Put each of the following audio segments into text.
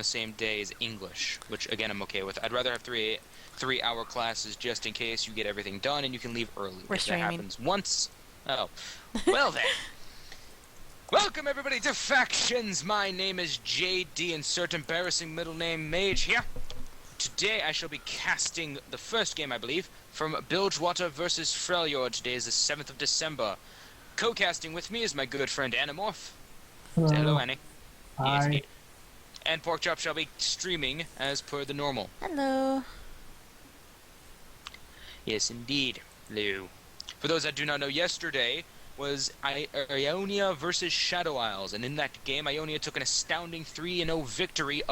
the same day as English, which again I'm okay with. I'd rather have three-hour classes just in case you get everything done and you can leave early. We're If that streaming. happens once, oh, well then. Welcome everybody to Factions. My name is JD, insert embarrassing middle name Mage here. Today I shall be casting the first game, I believe, from Bilgewater versus Freljord. Today is the 7th of December. Co-casting with me is my good friend Animorph. Say hello, Annie. Yes, Hi. indeed. And Porkchop shall be streaming as per the normal. Hello. Yes, indeed. Hello. For those that do not know, yesterday was Ionia versus Shadow Isles, and in that game, Ionia took an astounding 3-0 victory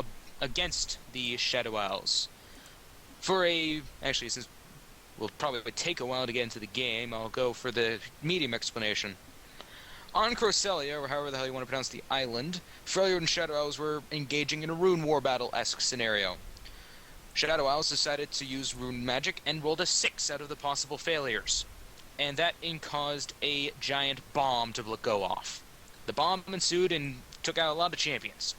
against the Shadow Isles. Actually, since we'll probably take a while to get into the game, I'll go for the medium explanation. On Crocelia, or however the hell you want to pronounce the island, Freljord and Shadow Isles were engaging in a Rune War battle-esque scenario. Shadow Isles decided to use rune magic and rolled a 6 out of the possible failures. And that caused a giant bomb to go off. The bomb ensued and took out a lot of champions.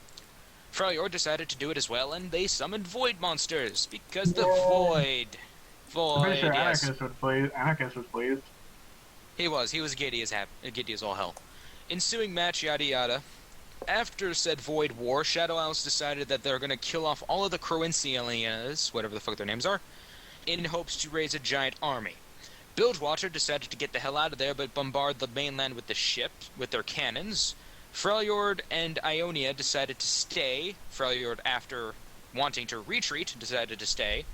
Freljord decided to do it as well, and they summoned void monsters, because the void, I'm pretty sure yes. Anarchist was pleased. He was giddy as all hell. Ensuing match, yada yada. After said void war, Shadow Isles decided that they're gonna kill off all of the Croincialians, whatever the fuck their names are, in hopes to raise a giant army. Bilgewater decided to get the hell out of there, but bombard the mainland with with their cannons. Freljord and Ionia decided to stay. Freljord, after wanting to retreat, decided to stay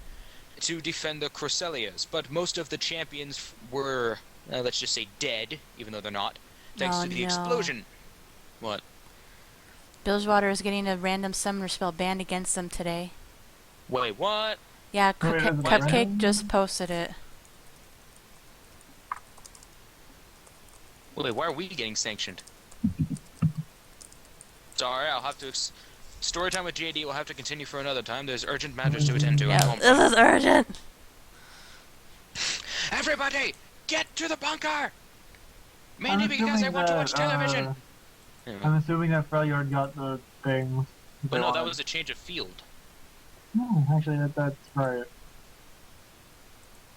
to defend the Crocelias. But most of the champions were, let's just say, dead, even though they're not, thanks to the explosion. What? Bilgewater is getting a random summoner spell banned against them today. Wait, what? Yeah, Wait, is it Cupcake random? just posted it. Wait, why are we getting sanctioned? Sorry, I'll have to... Story time with JD will have to continue for another time. There's urgent matters to attend to. Yeah, this is urgent. Everybody, get to the bunker! Mainly because I want to watch television. I'm assuming that Freljord got the things. But no, that was a change of field. No, actually, that's right.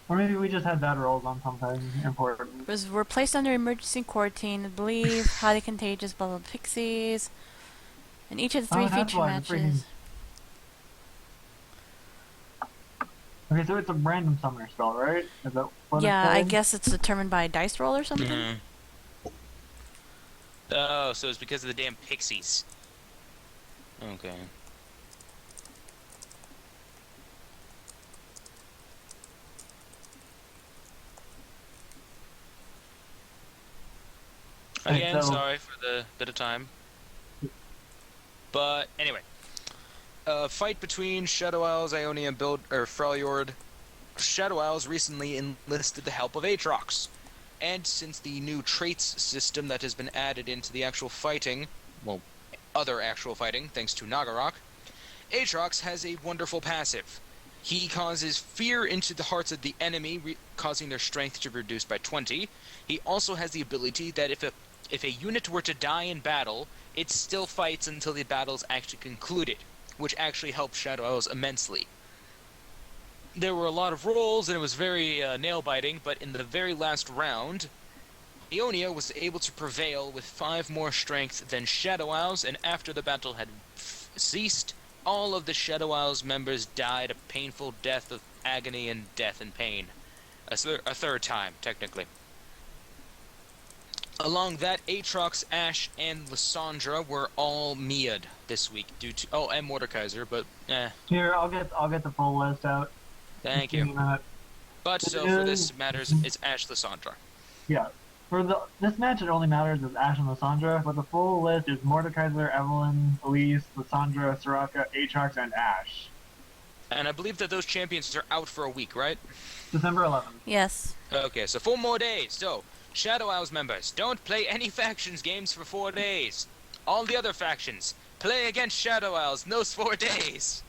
Or maybe we just had bad rolls on something important. We're placed under emergency quarantine. I believe highly contagious, blah blah pixies. In each of the three that's feature why the matches. Okay, so it's a random summoner spell, right? Is that what Yeah, it's I called? guess it's determined by a dice roll or something. Oh, so it's because of the damn pixies. Okay. Again, sorry for the bit of time. But anyway, fight between Shadow Isles, Ionia, and Freljord. Shadow Isles recently enlisted the help of Aatrox, and since the new traits system that has been added into the actual fighting, well, other actual fighting, thanks to Nagarok, Aatrox has a wonderful passive. He causes fear into the hearts of the enemy, causing their strength to be reduced by 20. He also has the ability that if a unit were to die in battle, it still fights until the battle's actually concluded, which actually helps Shadow Isles immensely. There were a lot of rolls, and it was very nail-biting, but in the very last round, Ionia was able to prevail with 5 more strength than Shadow Isles, and after the battle had ceased, all of the Shadow Isles members died a painful death of agony and death and pain. A third time, technically. Along that, Aatrox, Ashe, and Lysandra were all Mia'd this week due to... Oh, and Mordekaiser, but Here, I'll get the full list out. Thank you. But so for this matters, it's Ashe, Lysandra. Yeah. For this match, it only matters is Ashe and Lysandra, but the full list is Mordekaiser, Evelyn, Elise, Lysandra, Soraka, Aatrox, and Ashe. And I believe that those champions are out for a week, right? December 11th. Yes. Okay, so 4 more days. So, Shadow Isles members, don't play any factions games for 4 days. All the other factions, play against Shadow Isles in those 4 days.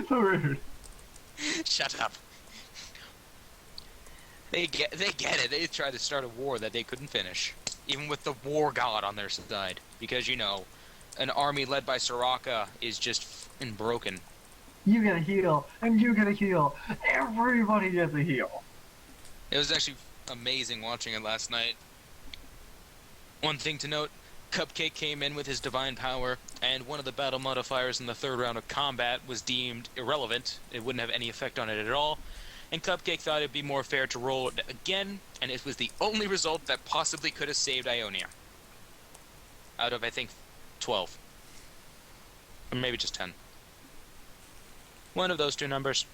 So rude. Shut up. They get it. They tried to start a war that they couldn't finish, even with the war god on their side, because you know, an army led by Soraka is just f***ing broken. You get a heal, and you get a heal. Everybody gets a heal. It was actually amazing watching it last night. One thing to note, Cupcake came in with his divine power, and one of the battle modifiers in the third round of combat was deemed irrelevant. It wouldn't have any effect on it at all. And Cupcake thought it'd be more fair to roll it again, and it was the only result that possibly could have saved Ionia. Out of, I think, 12. Or maybe just 10. One of those two numbers.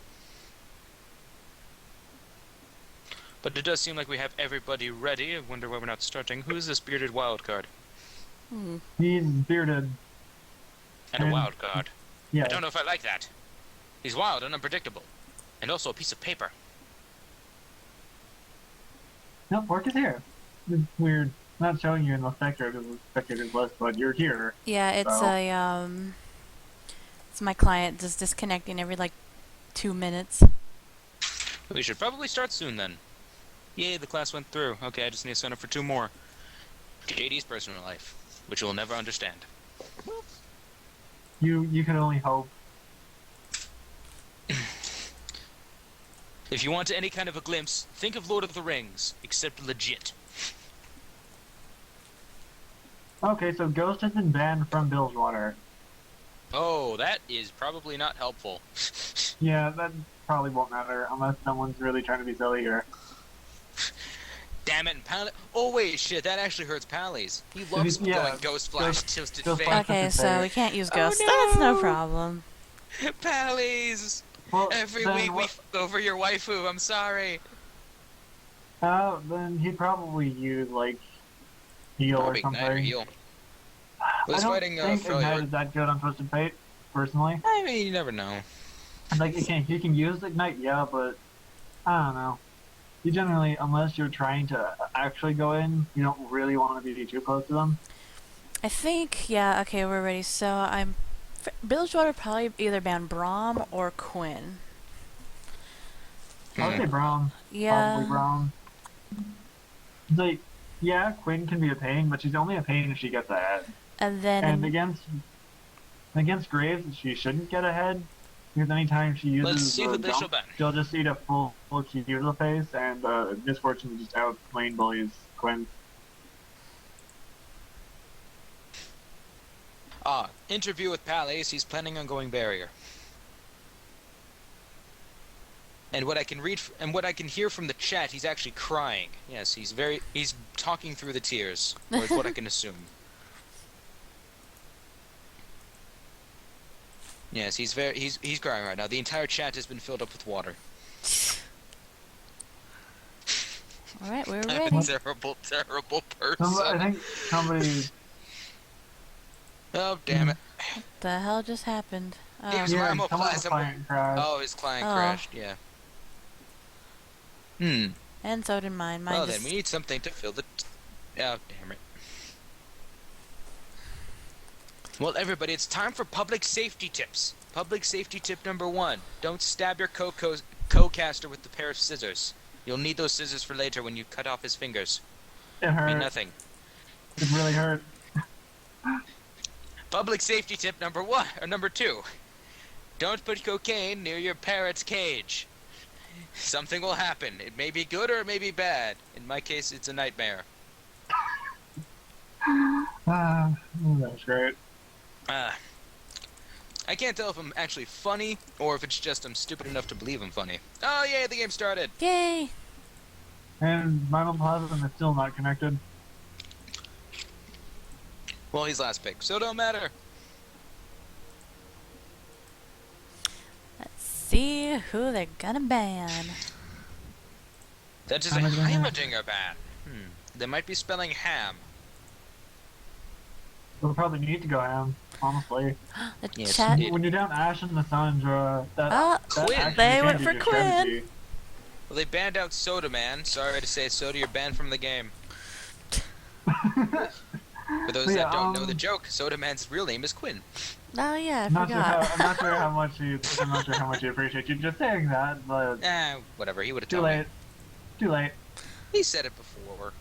But it does seem like we have everybody ready. I wonder why we're not starting. Who is this bearded wildcard? He's bearded. And a wild card. Yeah. I don't know if I like that. He's wild and unpredictable. And also a piece of paper. No, Pork is here. It's weird. Not showing you in the spectators list, but you're here. Yeah, it's So- it's my client just disconnecting every like 2 minutes. We should probably start soon then. Yay, the class went through. Okay, I just need to sign up for 2 more. JD's personal life, which you'll never understand. You can only hope. If you want any kind of a glimpse, think of Lord of the Rings, except legit. Okay, so Ghost has been banned from Bilgewater. Oh, that is probably not helpful. Yeah, that probably won't matter unless someone's really trying to be silly here. Damn it, and Pally. Oh wait, shit, that actually hurts Pally's. He loves Yeah, going Ghost Flash Tilted Ghost Fate. Flash- Okay, That's so fair. we can't use Oh, ghosts. no! That's no problem. Pally's! Well, Every then week we what- fuck over your waifu, I'm sorry. Then he'd probably use like heal or Probably something. Ignite or heal. I Was don't fighting think Ignite Freljord. is that good on Twisted Fate, personally. I mean, you never know. Like, you can use Ignite, yeah, but I don't know. You generally, unless you're trying to actually go in, you don't really want to be too close to them. I think, yeah, okay, we're ready. So I'm... Bilgewater probably either ban Braum or Quinn. I would say Brown. Yeah. Probably Brown. Like, yeah, Quinn can be a pain, but she's only a pain if she gets ahead. And then... And against Graves, she shouldn't get ahead. Because anytime she uses Let's see the what they shall jump, ban. she'll just eat a full Q to the face, and Misfortune just out lane bullies Quinn. Interview with Pally's, he's planning on going barrier. And what I can read and what I can hear from the chat, he's actually crying. Yes, he's talking through the tears, or is what I can assume. Yes, he's crying right now. The entire chat has been filled up with water. Alright, we're I'm ready. a terrible, terrible person. I think somebody. Oh, damn it. What the hell just happened? Oh. Here's Yeah, Ramo someone's Plasma. client crashed. Oh, his client Oh. crashed, yeah. Hmm. And so did mine. Mine Well, just... then we need something to fill the... Oh, damn it. Well, everybody, it's time for public safety tips. Public safety tip number 1. Don't stab your co-caster with the pair of scissors. You'll need those scissors for later when you cut off his fingers. It Mean hurt. nothing. It really hurt. Public safety tip number 1, or number 2. Don't put cocaine near your parrot's cage. Something will happen. It may be good or it may be bad. In my case, it's a nightmare. That's great. I can't tell if I'm actually funny, or if it's just I'm stupid enough to believe I'm funny. Oh, yay, the game started! Yay! And Vinyl Plasma is still not connected. Well, he's last pick, so it don't matter. Let's see who they're gonna ban. That is a Heimerdinger ban. They might be spelling ham. We'll probably need to go ham, honestly. The Yes, chat... indeed. When you're down Ash and Lissandra, that Quinn. actually They went changes for your Quinn. strategy. Well, they banned out Soda Man. Sorry to say, Soda, you're banned from the game. For those that don't know the joke, Soda Man's real name is Quinn. Oh yeah, I I'm not forgot. sure how much you appreciate you just saying that, but Whatever, he would have too told late. me. Too late. He said it before.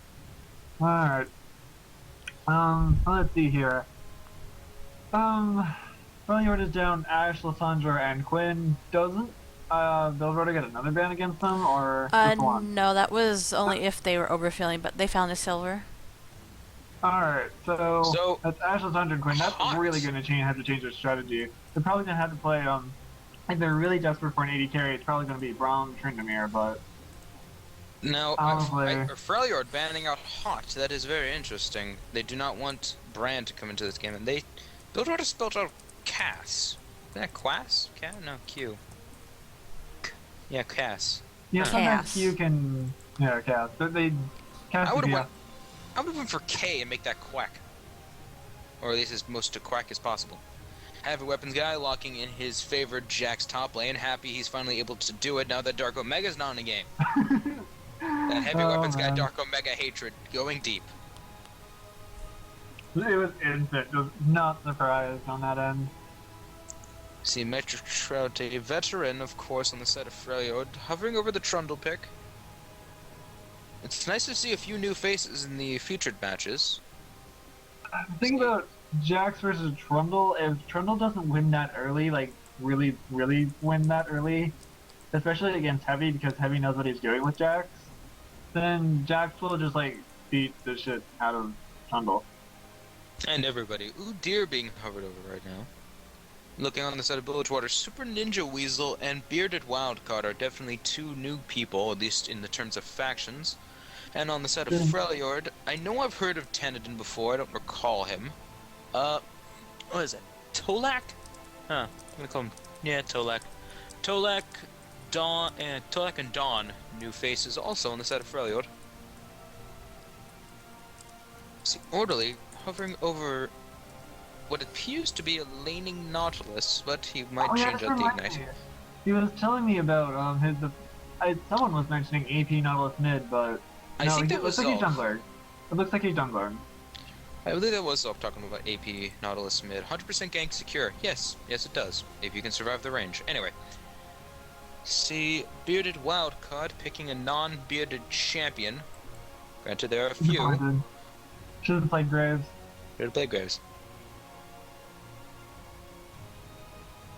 Alright. Let's see here. Um, Freljord is down. Ash, Lysandra, and Quinn doesn't. Bilge get another ban against them, or just one? No, that was only if they were overfilling, but they found a silver. Alright, so So that's Ash, Lysandra, and Quinn. That's really hot. going to have to change their strategy. They're probably going to have to play, if they're really desperate for an 80 carry, it's probably going to be Braum, Tryndamere, but Now, honestly, Freljord banning out Hot. That is very interesting. They do not want Brand to come into this game, and they Bilgewater spelled out Cass. Is that Quass? Cat? No, Q. Yeah, Cass. yeah, Huh. sometimes Cass. Q can, yeah, Cass, but they, Cass, I would have yeah. went. I would have went for K and make that Quack, or at least as most to Quack as possible. Heavy weapons guy locking in his favorite Jack's top lane. Happy he's finally able to do it now that Dark Omega's not in the game. That heavy Oh, weapons guy, man. Dark Omega hatred going deep. It was instant, just not surprised on that end. See Metric Trout, a veteran, of course, on the side of Freljord, hovering over the Trundle pick. It's nice to see a few new faces in the featured matches. The thing about Jax versus Trundle, if Trundle doesn't win that early, like really win that early, especially against Heavy because Heavy knows what he's doing with Jax, then Jax will just like beat the shit out of Trundle. And everybody. Ooh, deer being hovered over right now. Looking on the side of Bilgewater, Super Ninja Weasel and Bearded Wildcard are definitely two new people, at least in the terms of factions. And on the side of Yeah. Freljord, I know I've heard of Tenedin before, I don't recall him. What is it? Tolak? Huh, I'm gonna call him, yeah, Tolak. Tolak, Dawn, and Tolak and Dawn, new faces also on the side of Freljord. See, Orderly, hovering over what appears to be a laning Nautilus, but he might Oh yeah, change this out the reminds Ignite. me. He was telling me about someone was mentioning AP Nautilus mid, but I no, think it that looks was like he's Zolf. jungler. It looks like he's jungler. I believe that was Zolf talking about AP Nautilus mid. 100% gank secure. Yes, yes it does, if you can survive the range. Anyway. See, Bearded Wildcard picking a non-bearded champion. Granted, there are a few. Disappointed. Should have played Graves. Bearded Blade Graves.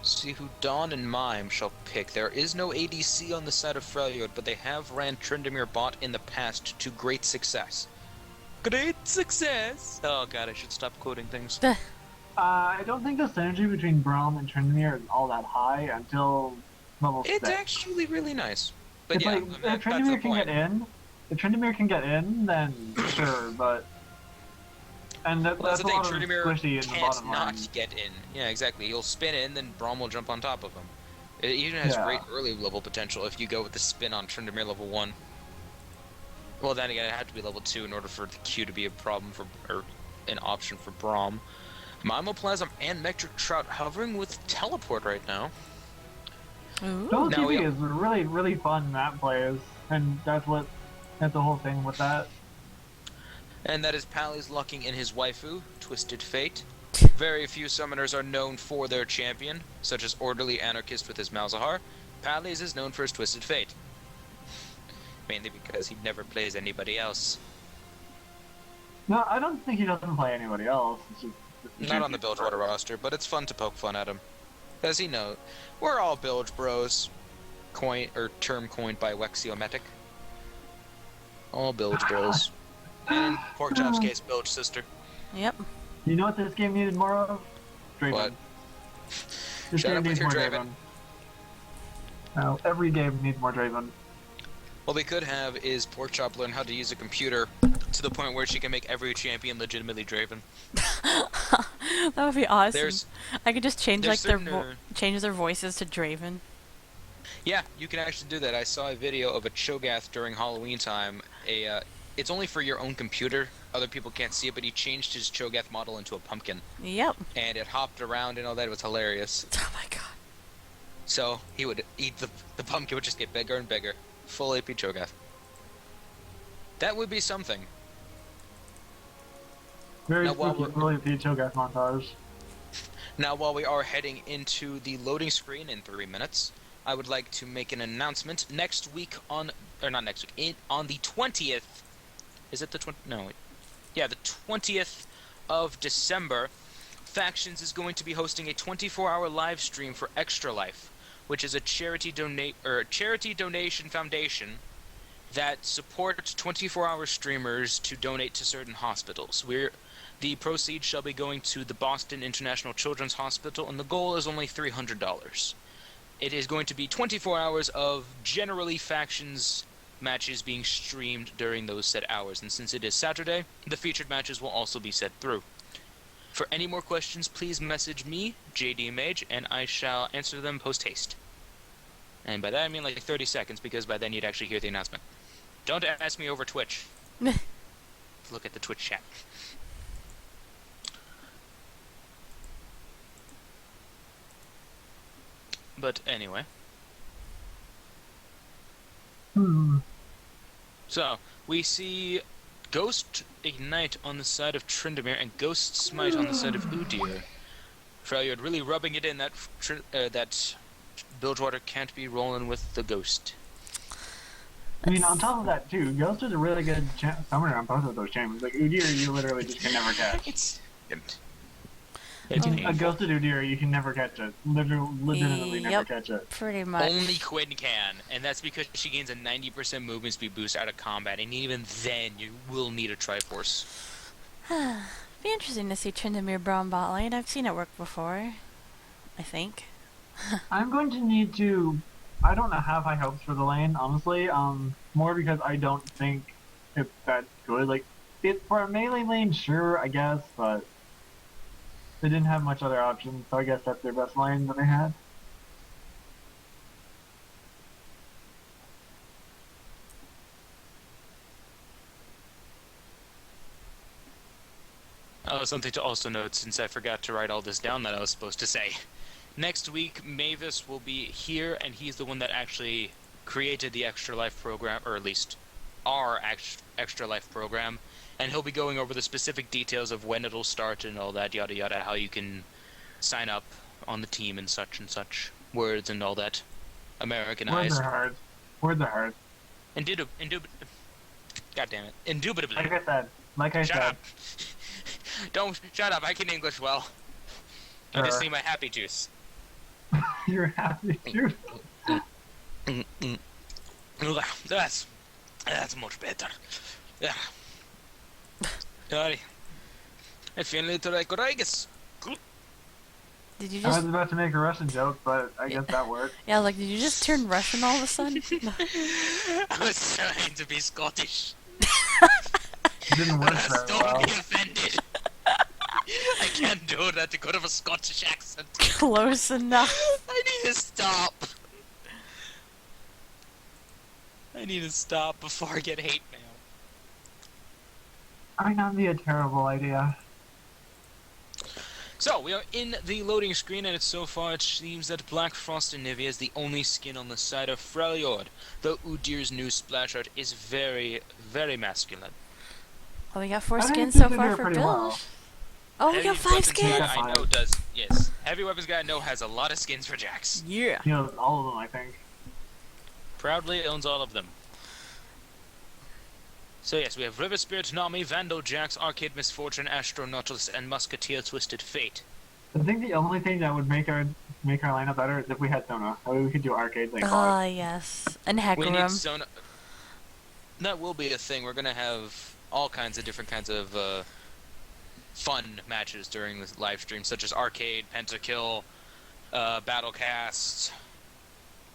See who Dawn and Mime shall pick. There is no ADC on the side of Freljord, but they have ran Tryndamere bot in the past to great success. Great success! Oh god, I should stop quoting things. I don't think the synergy between Braum and Tryndamere is all that high until level It's 6. actually really nice. But It's yeah, like, I mean, if that's the Tryndamere can point. get in, then sure, but... And Well, that's that's a the thing, lot of Tryndamere squishy in the can't bottom not line. get in. Yeah, exactly. He'll spin in, then Braum will jump on top of him. It even has Yeah. great early level potential if you go with the spin on Tryndamere level 1. Well, then again, it had to be level 2 in order for the Q to be a problem for, or an option for Braum. Mimoplasm and Metric Trout hovering with Teleport right now. Ooh. Double Now we- TP is really fun map plays, and that's the whole thing with that. And that is Pally's locking in his waifu, Twisted Fate. Very few summoners are known for their champion, such as Orderly Anarchist with his Malzahar. Pally's is known for his Twisted Fate. Mainly because he never plays anybody else. No, I don't think he doesn't play anybody else. It's Not on the Bilgewater roster, but it's fun to poke fun at him. As he knows, we're all Bilge bros. Term coined by Wexiometic. All Bilge bros. And in Porkchop's case, Bilge sister. Yep. You know what this game needed more of? Draven. What? This Shut game up with needs your more Draven. No, every game needs more Draven. What we could have is Porkchop learn how to use a computer to the point where she can make every champion legitimately Draven. That would be awesome. There's- I could just change there's like certain, change their voices to Draven. Yeah, you can actually do that. I saw a video of a Cho'Gath during Halloween time. It's only for your own computer. Other people can't see it, but he changed his Cho'Gath model into a pumpkin. Yep. And it hopped around and all that. It was hilarious. Oh my god. So he would eat the pumpkin would just get bigger and bigger. Full AP Cho'Gath. That would be something. Very Now, while spooky, really Pete Cho'Gath montage. Now, while we are heading into the loading screen in 3 minutes, I would like to make an announcement. Next week on the 20th. Is it the 20th? No. Yeah, the 20th of December. Factions is going to be hosting a 24-hour live stream for Extra Life, which is a charity donation foundation that supports 24-hour streamers to donate to certain hospitals. The proceeds shall be going to the Boston International Children's Hospital, and the goal is only $300. It is going to be 24 hours of generally factions matches being streamed during those set hours, and since it is Saturday, the featured matches will also be set through. For any more questions, please message me, JD Mage, and I shall answer them post-haste. And by that I mean like 30 seconds, because by then you'd actually hear the announcement. Don't ask me over Twitch. Look at the Twitch chat. But anyway. So, we see Ghost Ignite on the side of Tryndamere and Ghost Smite on the side of Udyr. Freljord really rubbing it in that Bilgewater can't be rolling with the Ghost. I mean, on top of that too, Ghost is a really good summoner on both of those champions. Like Udyr, you literally just can never catch. It's A painful. ghosted Udyr, you can never catch it. Legitimately never catch it. Pretty much. Only Quinn can, and that's because she gains a 90% movement speed boost out of combat, and even then you will need a Triforce. Be interesting to see Tryndamere Braum bot lane. I've seen it work before. I think. I'm going to need to. I don't have high hopes for the lane, honestly. More because I don't think it's that good. Like, for a melee lane, sure, I guess, but they didn't have much other options, so I guess that's their best lane that they had. Oh, something to also note, since I forgot to write all this down that I was supposed to say. Next week, Mavis will be here, and he's the one that actually created the Extra Life program, or at least our Extra Life program, and he'll be going over the specific details of when it'll start and all that, yada yada, how you can sign up on the team and such words and all that. Americanized. Words are hard. Words are hard. God damn it. Indubitably. Like I Shut said. up. Don't shut up. I can English well. I just need my happy juice. You're happy too. That's much better. Yeah. Sorry. I feel a little like courageous. Did you I was just? about to make a Russian joke, but I guess that worked. Yeah, like, did you just turn Russian all of a sudden? I was trying to be Scottish. It didn't work very Don't well. be offended. I can't do that because of a Scottish accent. Close enough. I need to stop. I need to stop before I get hate mail. Might not be a terrible idea. So, we are in the loading screen, and so far it seems that Black Frost and Nivea is the only skin on the side of Freljord, though Udyr's new splash art is very, very masculine. Oh, we got 4 I think skins it's so doing far for pretty Bilge. well. Oh, we Heavy got 5 Weapons skins! Guy I know does, yes. Heavy Weapons Guy I know has a lot of skins for Jax. Yeah. You know, all of them, I think. Proudly owns all of them. So yes, we have River Spirit, Nami, Vandal, Jax, Arcade Misfortune, Astro Nautilus, and Musketeer Twisted Fate. I think the only thing that would make our lineup better is if we had Sona. That way we could do arcade like Ah, yes. And We need Hecarim. Sona. That will be a thing. We're gonna have all kinds of different kinds of fun matches during this live stream, such as arcade, pentakill, battlecast,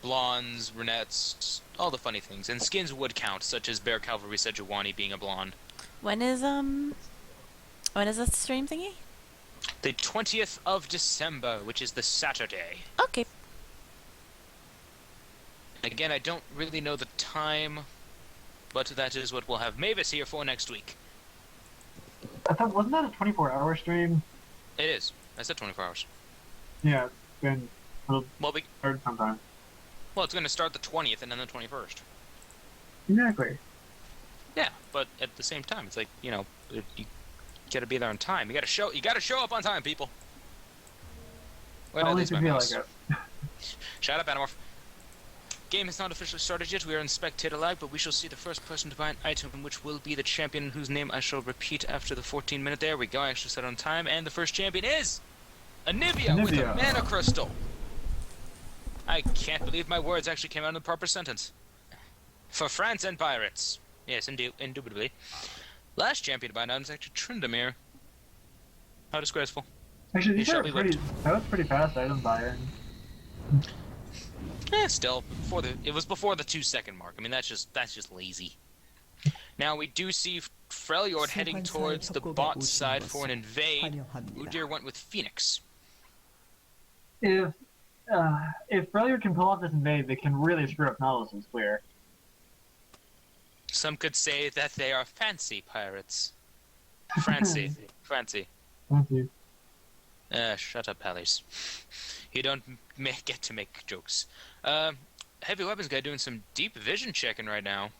blondes, brunettes, all the funny things. And skins would count, such as Bear Cavalry Sejuani being a blonde. When is that stream thingy? The 20th of December, which is the Saturday. Okay. Again, I don't really know the time, but that is what we'll have Mavis here for next week. I thought, wasn't that a 24-hour stream? It is. I said 24 hours. Yeah, it's been Well, hard sometimes. it's going to start the 20th and then the 21st. Exactly. Yeah, but at the same time, it's like, you gotta be there on time. You gotta show up on time, people. Wait, At at least least you my feel mouse. like it. Shut up, Animorph. game has not officially started yet. We are in spectator lag, but we shall see the first person to buy an item, which will be the champion whose name I shall repeat after the 14-minute. There we go. I actually said on time. And the first champion is Anivia with a mana crystal. I can't believe my words actually came out in the proper sentence. For France and pirates. Yes, indubitably. Last champion to buy an item is actually Tryndamere. How disgraceful. Actually, these He shall are be pretty. whipped. That was pretty fast item buyer. Still, it was before the 2-second mark. I mean, that's just lazy. Now we do see Freljord heading towards the bot side for an invade. Udyr went with Phoenix. If Freljord can pull off this invade, they can really screw up Nautilus's clear. Some could say that they are fancy pirates. Fancy. Fancy. Thank you. Shut up, Pallies. You don't get to make jokes. Heavy weapons guy doing some deep vision checking right now.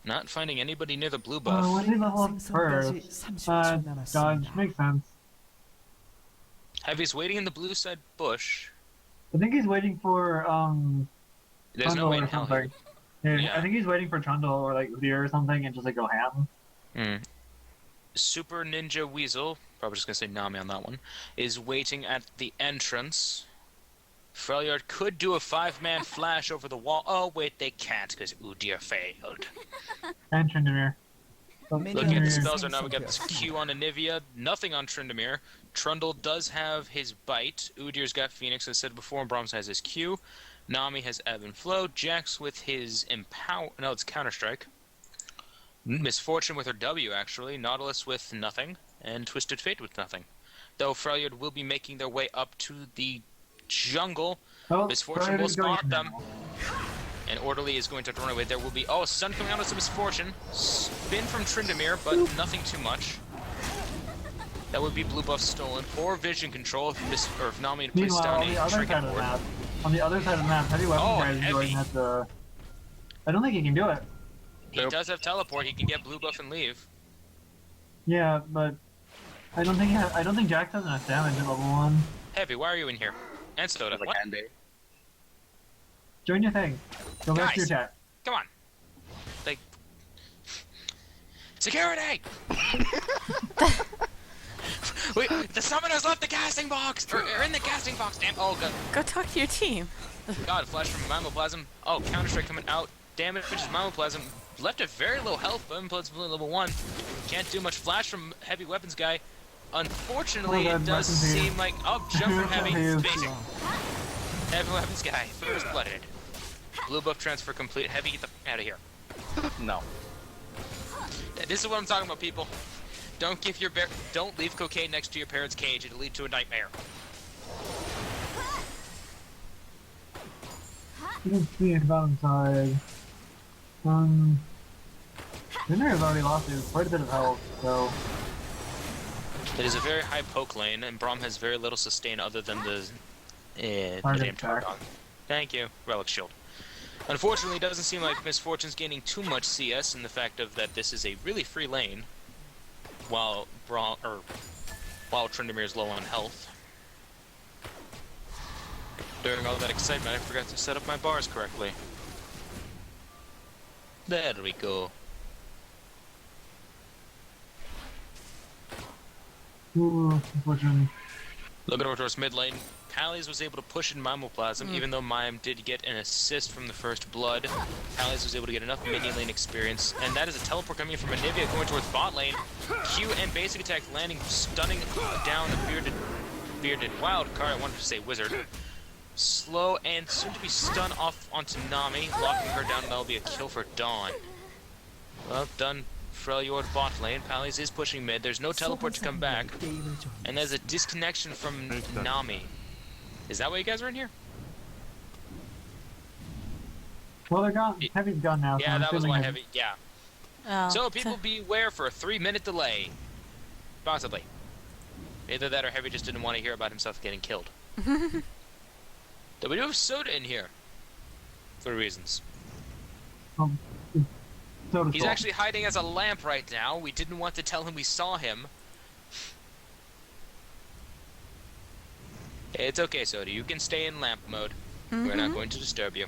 Not finding anybody near the blue buff. What did he level up first? Dodge makes sense. Heavy's waiting in the blue side bush. I think he's waiting for There's no Trundle way in or hell. something. Yeah, Yeah. I think he's waiting for Trundle or like Udyr or something and just like go ham. Super Ninja Weasel, probably just gonna say Nami on that one, is waiting at the entrance. Freljord could do a 5-man flash over the wall. Oh wait, they can't because Udyr failed. And Tryndamere. Looking at the spells right now, we got this Q on Anivia, nothing on Tryndamere. Trundle does have his bite. Udyr's got Phoenix, as I said before, and Brahms has his Q. Nami has Ebb and Flow. Jax with his Empower. No, it's Counter-Strike. Misfortune with her W, actually. Nautilus with nothing. And Twisted Fate with nothing. Though Freljord will be making their way up to the jungle. Oh, Misfortune Freljord will is going spot them. now. And Orderly is going to run away. There will be... Oh, Sun coming out as a Misfortune. Spin from Tryndamere, but nothing too much. That would be blue buff stolen. Or vision control if Nami had placed Meanwhile, down on the a other trinket side of the board. map, Heavy Weapons Oh, guy is Heavy. going at the... I don't think he can do it. He does have teleport. He can get blue buff and leave. Yeah, but I don't think Jax has enough damage at level 1. Heavy, why are you in here? And Soda. What? Join your thing. Go back to your Guys. chat. Come on. Like... Security! Wait, the summoners left the casting box! Or in the casting box, damn. Oh, God. Go talk to your team. God, flash from Mamoplasm. Oh, Counter-Strike coming out. Damage is Mamoplasm. Left at very low health, but Mamoplasm level 1. Can't do much flash from Heavy Weapons guy. Unfortunately, Oh, God, it does weapons here. seem like... Oh, jump from Heavy. Weapons. Basic. Heavy Weapons guy. First blooded. Blue buff transfer complete. Heavy, get the f out of here. No. This is what I'm talking about, people. Don't give your don't leave cocaine next to your parents' cage. It'll lead to a nightmare. You can see it bottom side. Dinner has already lost quite a bit of health, so... It is a very high poke lane, and Braum has very little sustain other than the Target damn attack. Targon. Thank you, Relic Shield. Unfortunately, it doesn't seem like Misfortune's gaining too much CS in the fact of that this is a really free lane, while Tryndamere is low on health. During all that excitement, I forgot to set up my bars correctly. There we go. Ooh, unfortunately. Looking over towards mid lane, Pallies was able to push in Mamoplasm, even though Mime did get an assist from the first blood. Pallies was able to get enough mini lane experience, and that is a teleport coming in from Anivia going towards bot lane. Q and basic attack landing, stunning down a bearded wild card. I wanted to say wizard. Slow and soon to be stun off onto Nami, locking her down, and that'll be a kill for Dawn. Well done, Freljord bot lane. Pallies is pushing mid. There's no teleport to come back. And there's a disconnection from Nami. Is that why you guys are in here? Well, they're gone. Heavy's gone now. Yeah, so that was I'm why assuming Heavy. Yeah. Oh, So people beware for a 3-minute delay. Possibly. Either that or Heavy just didn't want to hear about himself getting killed. But we do have Soda in here. For reasons. Soda's He's fault. actually hiding as a lamp right now. We didn't want to tell him we saw him. It's okay, Soda. You can stay in lamp mode. We're not going to disturb you.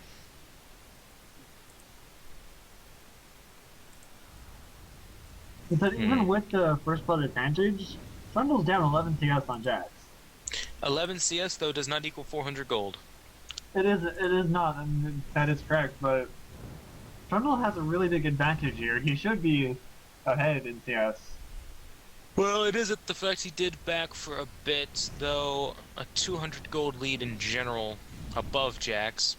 Because even with the first blood advantage, Trundle's down 11 CS on Jax. 11 CS, though, does not equal 400 gold. It is not, and that is correct, but Trundle has a really big advantage here. He should be ahead in CS. Well, it isn't the fact he did back for a bit, though a 200 gold lead in general above Jax.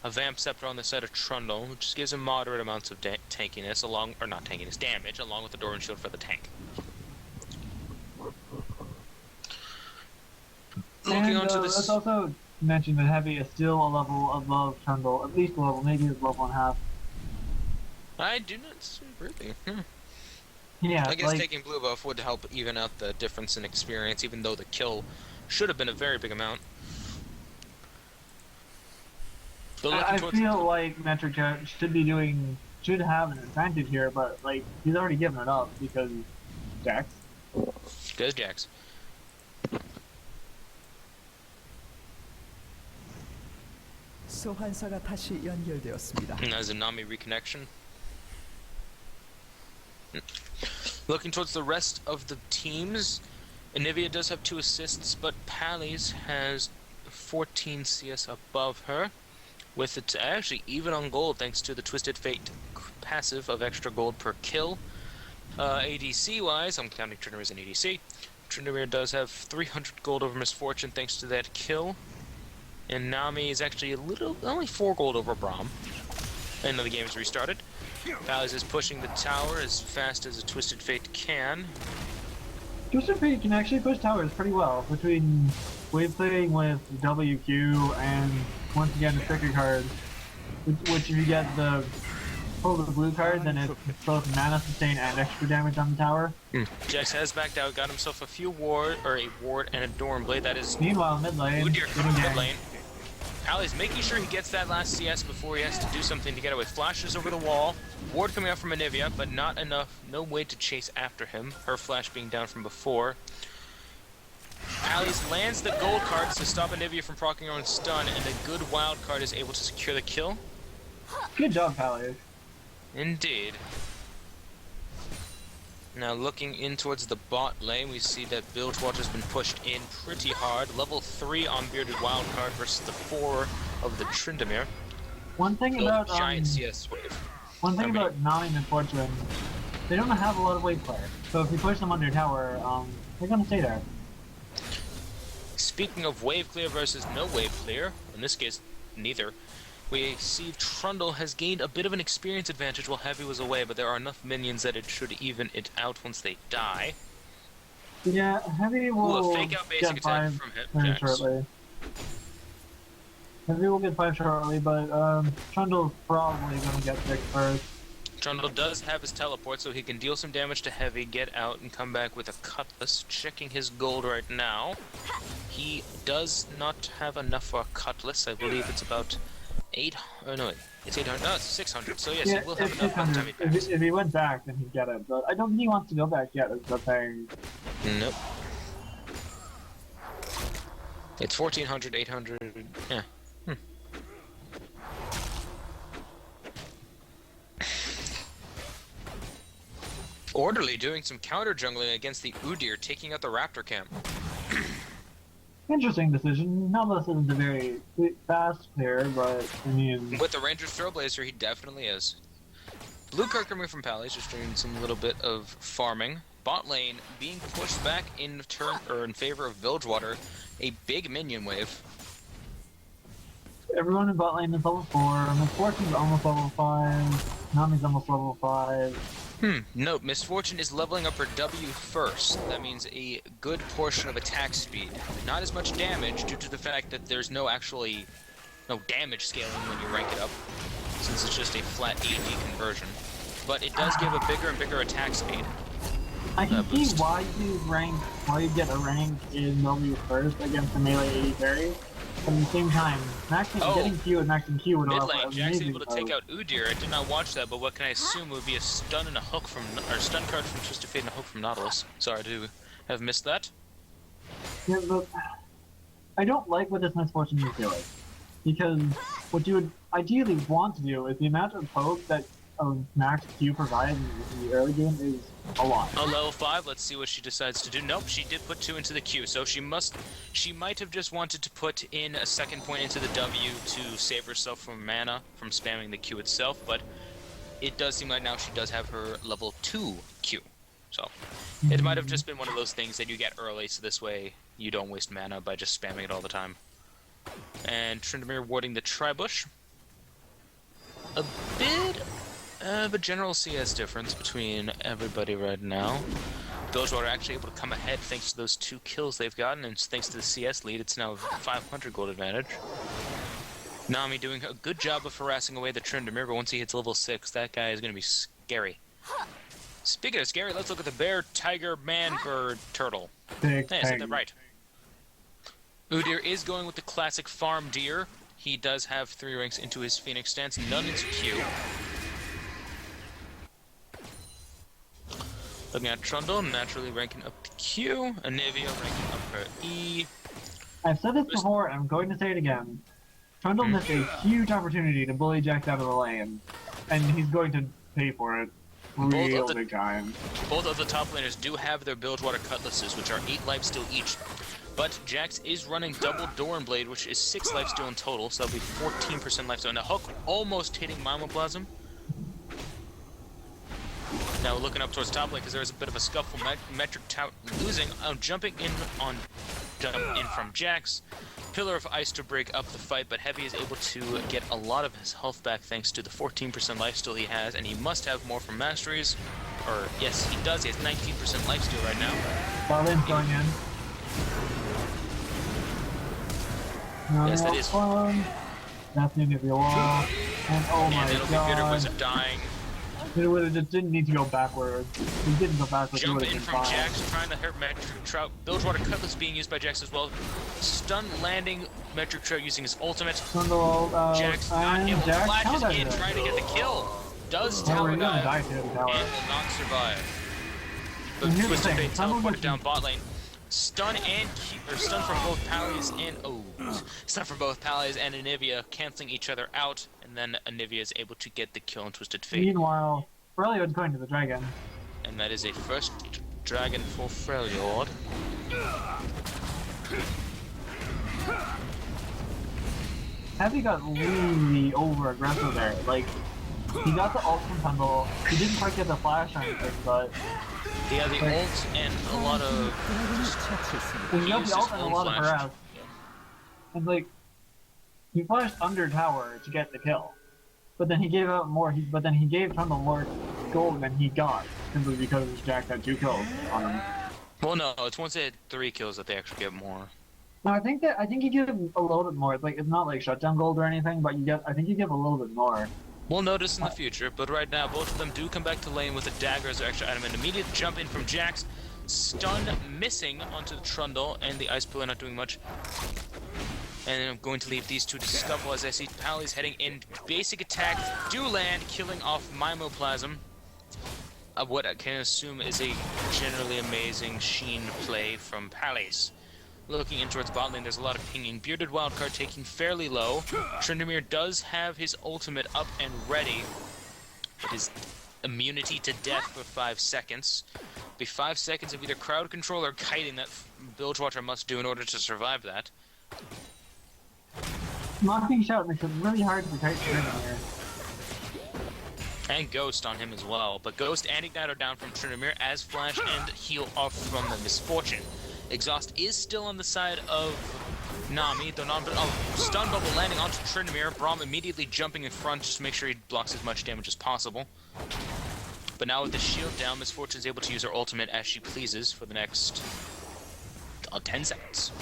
A Vamp Scepter on the side of Trundle, which gives him moderate amounts of tankiness, damage, along with the Doran Shield for the tank. Looking onto this... Let's also mention that Heavy is still a level above Trundle, at least a level, maybe it's level and a half. I do not see, really. Yeah, I guess taking blue buff would help even out the difference in experience, even though the kill should have been a very big amount. I feel like Metric should have an advantage here, but like he's already given it up because Jax. Goes Jax. 소환사가 다시 연결되었습니다. And as a Nami reconnection. Looking towards the rest of the teams, Anivia does have 2 assists, but Pally's has 14 CS above her, with it actually even on gold thanks to the Twisted Fate passive of extra gold per kill. ADC-wise, I'm counting Tryndamere as an ADC. Tryndamere does have 300 gold over Misfortune thanks to that kill. And Nami is actually only 4 gold over Braum. And the game is restarted. Pally's is pushing the tower as fast as a Twisted Fate can. Twisted Fate can actually push towers pretty well between wave playing with WQ and once again the sticker card, which if you get pull the blue card, then it's both mana sustain and extra damage on the tower. Jax has backed out, got himself a ward and a Doran Blade. That is meanwhile mid lane. Udyr coming mid lane. Pally's making sure he gets that last CS before he has to do something to get away. Flashes over the wall. Ward coming out from Anivia, but not enough. No way to chase after him. Her flash being down from before. Pally's lands the gold cards to stop Anivia from proccing her own stun, and a good wild card is able to secure the kill. Good job, Pally. Indeed. Now looking in towards the bot lane, we see that Bilgewater's been pushed in pretty hard. Level 3 on Bearded Wildcard versus the 4 of the Tryndamere. One thing about giant CS wave. One thing about Nami and Fortune, they don't have a lot of wave play. So if you push them under tower, they're gonna stay there. Speaking of wave clear versus no wave clear, in this case, neither. We see Trundle has gained a bit of an experience advantage while Heavy was away, but there are enough minions that it should even it out once they die. Yeah, Heavy will a fake out basic get attack 5 from very Jax. shortly. Heavy will get 5 shortly, but Trundle's probably gonna get 6 first. Trundle does have his teleport, so he can deal some damage to Heavy, get out, and come back with a Cutlass. Checking his gold right now. He does not have enough for a Cutlass. I believe it's about 800. No, it's 800. No, it's 600. So yes, Yeah, he will have it's enough by the time he 600. packs. If he went back, then he'd get it. But I don't think he wants to go back yet. Is the thing. Nope. It's 1400, 800. Yeah. Orderly doing some counter jungling against the Udyr, taking out the Raptor camp. Interesting decision. Nautilus isn't a very fast player, but I mean, With the Ranger's Trailblazer, he definitely is. Blue card coming from Pally's, just doing some little bit of farming. Bot lane being pushed back in favor of Bilgewater, a big minion wave. everyone in bot lane is level 4. Misfortune's almost level 5. Nami's almost level 5. Note, Misfortune is leveling up her W first. That means a good portion of attack speed. Not as much damage due to the fact that there's no damage scaling when you rank it up, since it's just a flat AD conversion. But it does give a bigger and bigger attack speed. I can see boost. why you get a rank in W first against the melee AD carry. But at the same time, getting Q and maxing Q would Mid offer lane, Jack's amazing able to take out Udyr. I did not watch that, but what can I assume would be a stun and a hook stun card from Twisted Fate and a hook from Nautilus. Sorry to have missed that. Yeah, but I don't like what this Misfortune is doing. because what you would ideally want to do is the amount of poke that max Q provides in the early game is a lot. A level 5, let's see what she decides to do. Nope, she did put 2 into the Q, so she might have just wanted to put in a second point into the W to save herself from mana, from spamming the Q itself, but it does seem like now she does have her level 2 Q. So, it might have just been one of those things that you get early, so this way you don't waste mana by just spamming it all the time. And Tryndamere warding the Tribush. A bit of a general CS difference between everybody right now. Those are actually able to come ahead thanks to those 2 kills they've gotten, and thanks to the CS lead, it's now a 500 gold advantage. Nami doing a good job of harassing away the Tryndamere, but once he hits level 6, that guy is going to be scary. Speaking of scary, let's look at the bear, tiger, man, bird, turtle. Hey, I said that right. Udyr is going with the classic farm deer. He does have 3 ranks into his Phoenix stance, none into Q. Looking at Trundle, naturally ranking up the Q. Anivia ranking up her E. I've said this before, and I'm going to say it again. Trundle missed a huge opportunity to bully Jax out of the lane, and he's going to pay for it real big time. Both of the top laners do have their Bilgewater Cutlasses, which are 8 lifesteal each. But Jax is running double Doran Blade, which is 6 lifesteal in total, so that'll be 14% lifesteal. And the hook almost hitting Mimoplasm. Now we're looking up towards top lane because there's a bit of a scuffle. Metric Tout losing, jumping in from Jax. Pillar of Ice to break up the fight, but Heavy is able to get a lot of his health back thanks to the 14% lifesteal he has, and he must have more from Masteries. Or, yes, he does. He has 19% lifesteal right now. Barlin's going in. Yes, that is fun. That's the end of the wall. And oh my little god. Bitter Wizard dying. It just didn't need to go backwards. He didn't go backwards. Jump in from Jax, trying to hurt Metric Trout. Bilgewater Cutlass being used by Jax as well. Stun landing Metric Trout using his ultimate. Jax not able to flash in, trying to get the kill. Does tower die and will not survive. But Twisted Fate teleported down bot lane. Stun from both Pallies and stun from both Pallies and Anivia, canceling each other out, and then Anivia is able to get the kill on Twisted Fate. Meanwhile, Freljord's going to the dragon. And that is a first dragon for Freljord. Heavy got really over aggressive there. Like, he got the ult from Tundle. He didn't quite get the flash or anything, but he had the ult and a lot of. He got the ult and a lot of harass. And like, he flashed under tower to get the kill, but then he gave out more. But then he gave Tundle more gold than he got simply because Jax had 2 kills on him. Well, no, it's once they had 3 kills that they actually get more. No, I think you give a little bit more. Like, it's not like shutdown gold or anything, but I think you give a little bit more. We'll notice in the future, but right now both of them do come back to lane with a dagger as their extra item. An immediate jump in from Jax, stun missing onto the Trundle, and the Ice Pillar not doing much. And I'm going to leave these two to scuffle as I see Pally's heading in. Basic attacks do land, killing off Mimoplasm. What I can assume is a generally amazing Sheen play from Pally's. Looking in towards bot lane, there's a lot of pinging. Bearded Wildcard taking fairly low. Tryndamere does have his ultimate up and ready. It is immunity to death for 5 seconds. Be 5 seconds of either crowd control or kiting that Bilgewater must do in order to survive that. Not being shot makes it really hard to kite Tryndamere. And Ghost on him as well. But Ghost and Ignite are down from Tryndamere as Flash and Heal off from the Misfortune. Exhaust is still on the side of Nami, though not. Stun bubble landing onto Tryndamere. Braum immediately jumping in front just to make sure he blocks as much damage as possible. But now with the shield down, Misfortune is able to use her ultimate as she pleases for the next 10 seconds.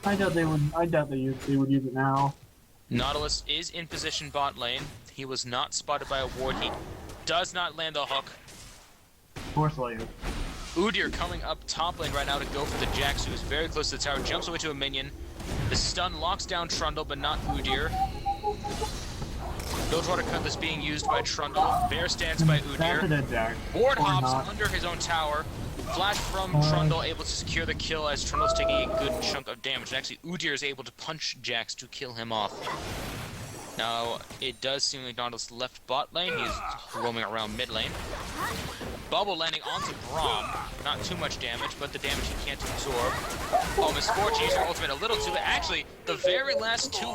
I doubt they would use it now. Nautilus is in position bot lane. He was not spotted by a ward. He does not land the hook. Forcefully. Udyr coming up top lane right now to go for the Jax, who is very close to the tower, jumps away to a minion. The stun locks down Trundle, but not Udyr. Bilgewater Cutlass being used by Trundle. Bear stance by Udyr. That's a dead Jax. Ward hops under his own tower. Flash from Trundle, able to secure the kill as Trundle's taking a good chunk of damage. And actually, Udyr is able to punch Jax to kill him off. Now, it does seem like Nautilus left bot lane. He's roaming around mid lane. Bubble landing onto Braum. Not too much damage, but the damage he can't absorb. Oh, Misfortune used her ultimate a little too late. Actually, the very last two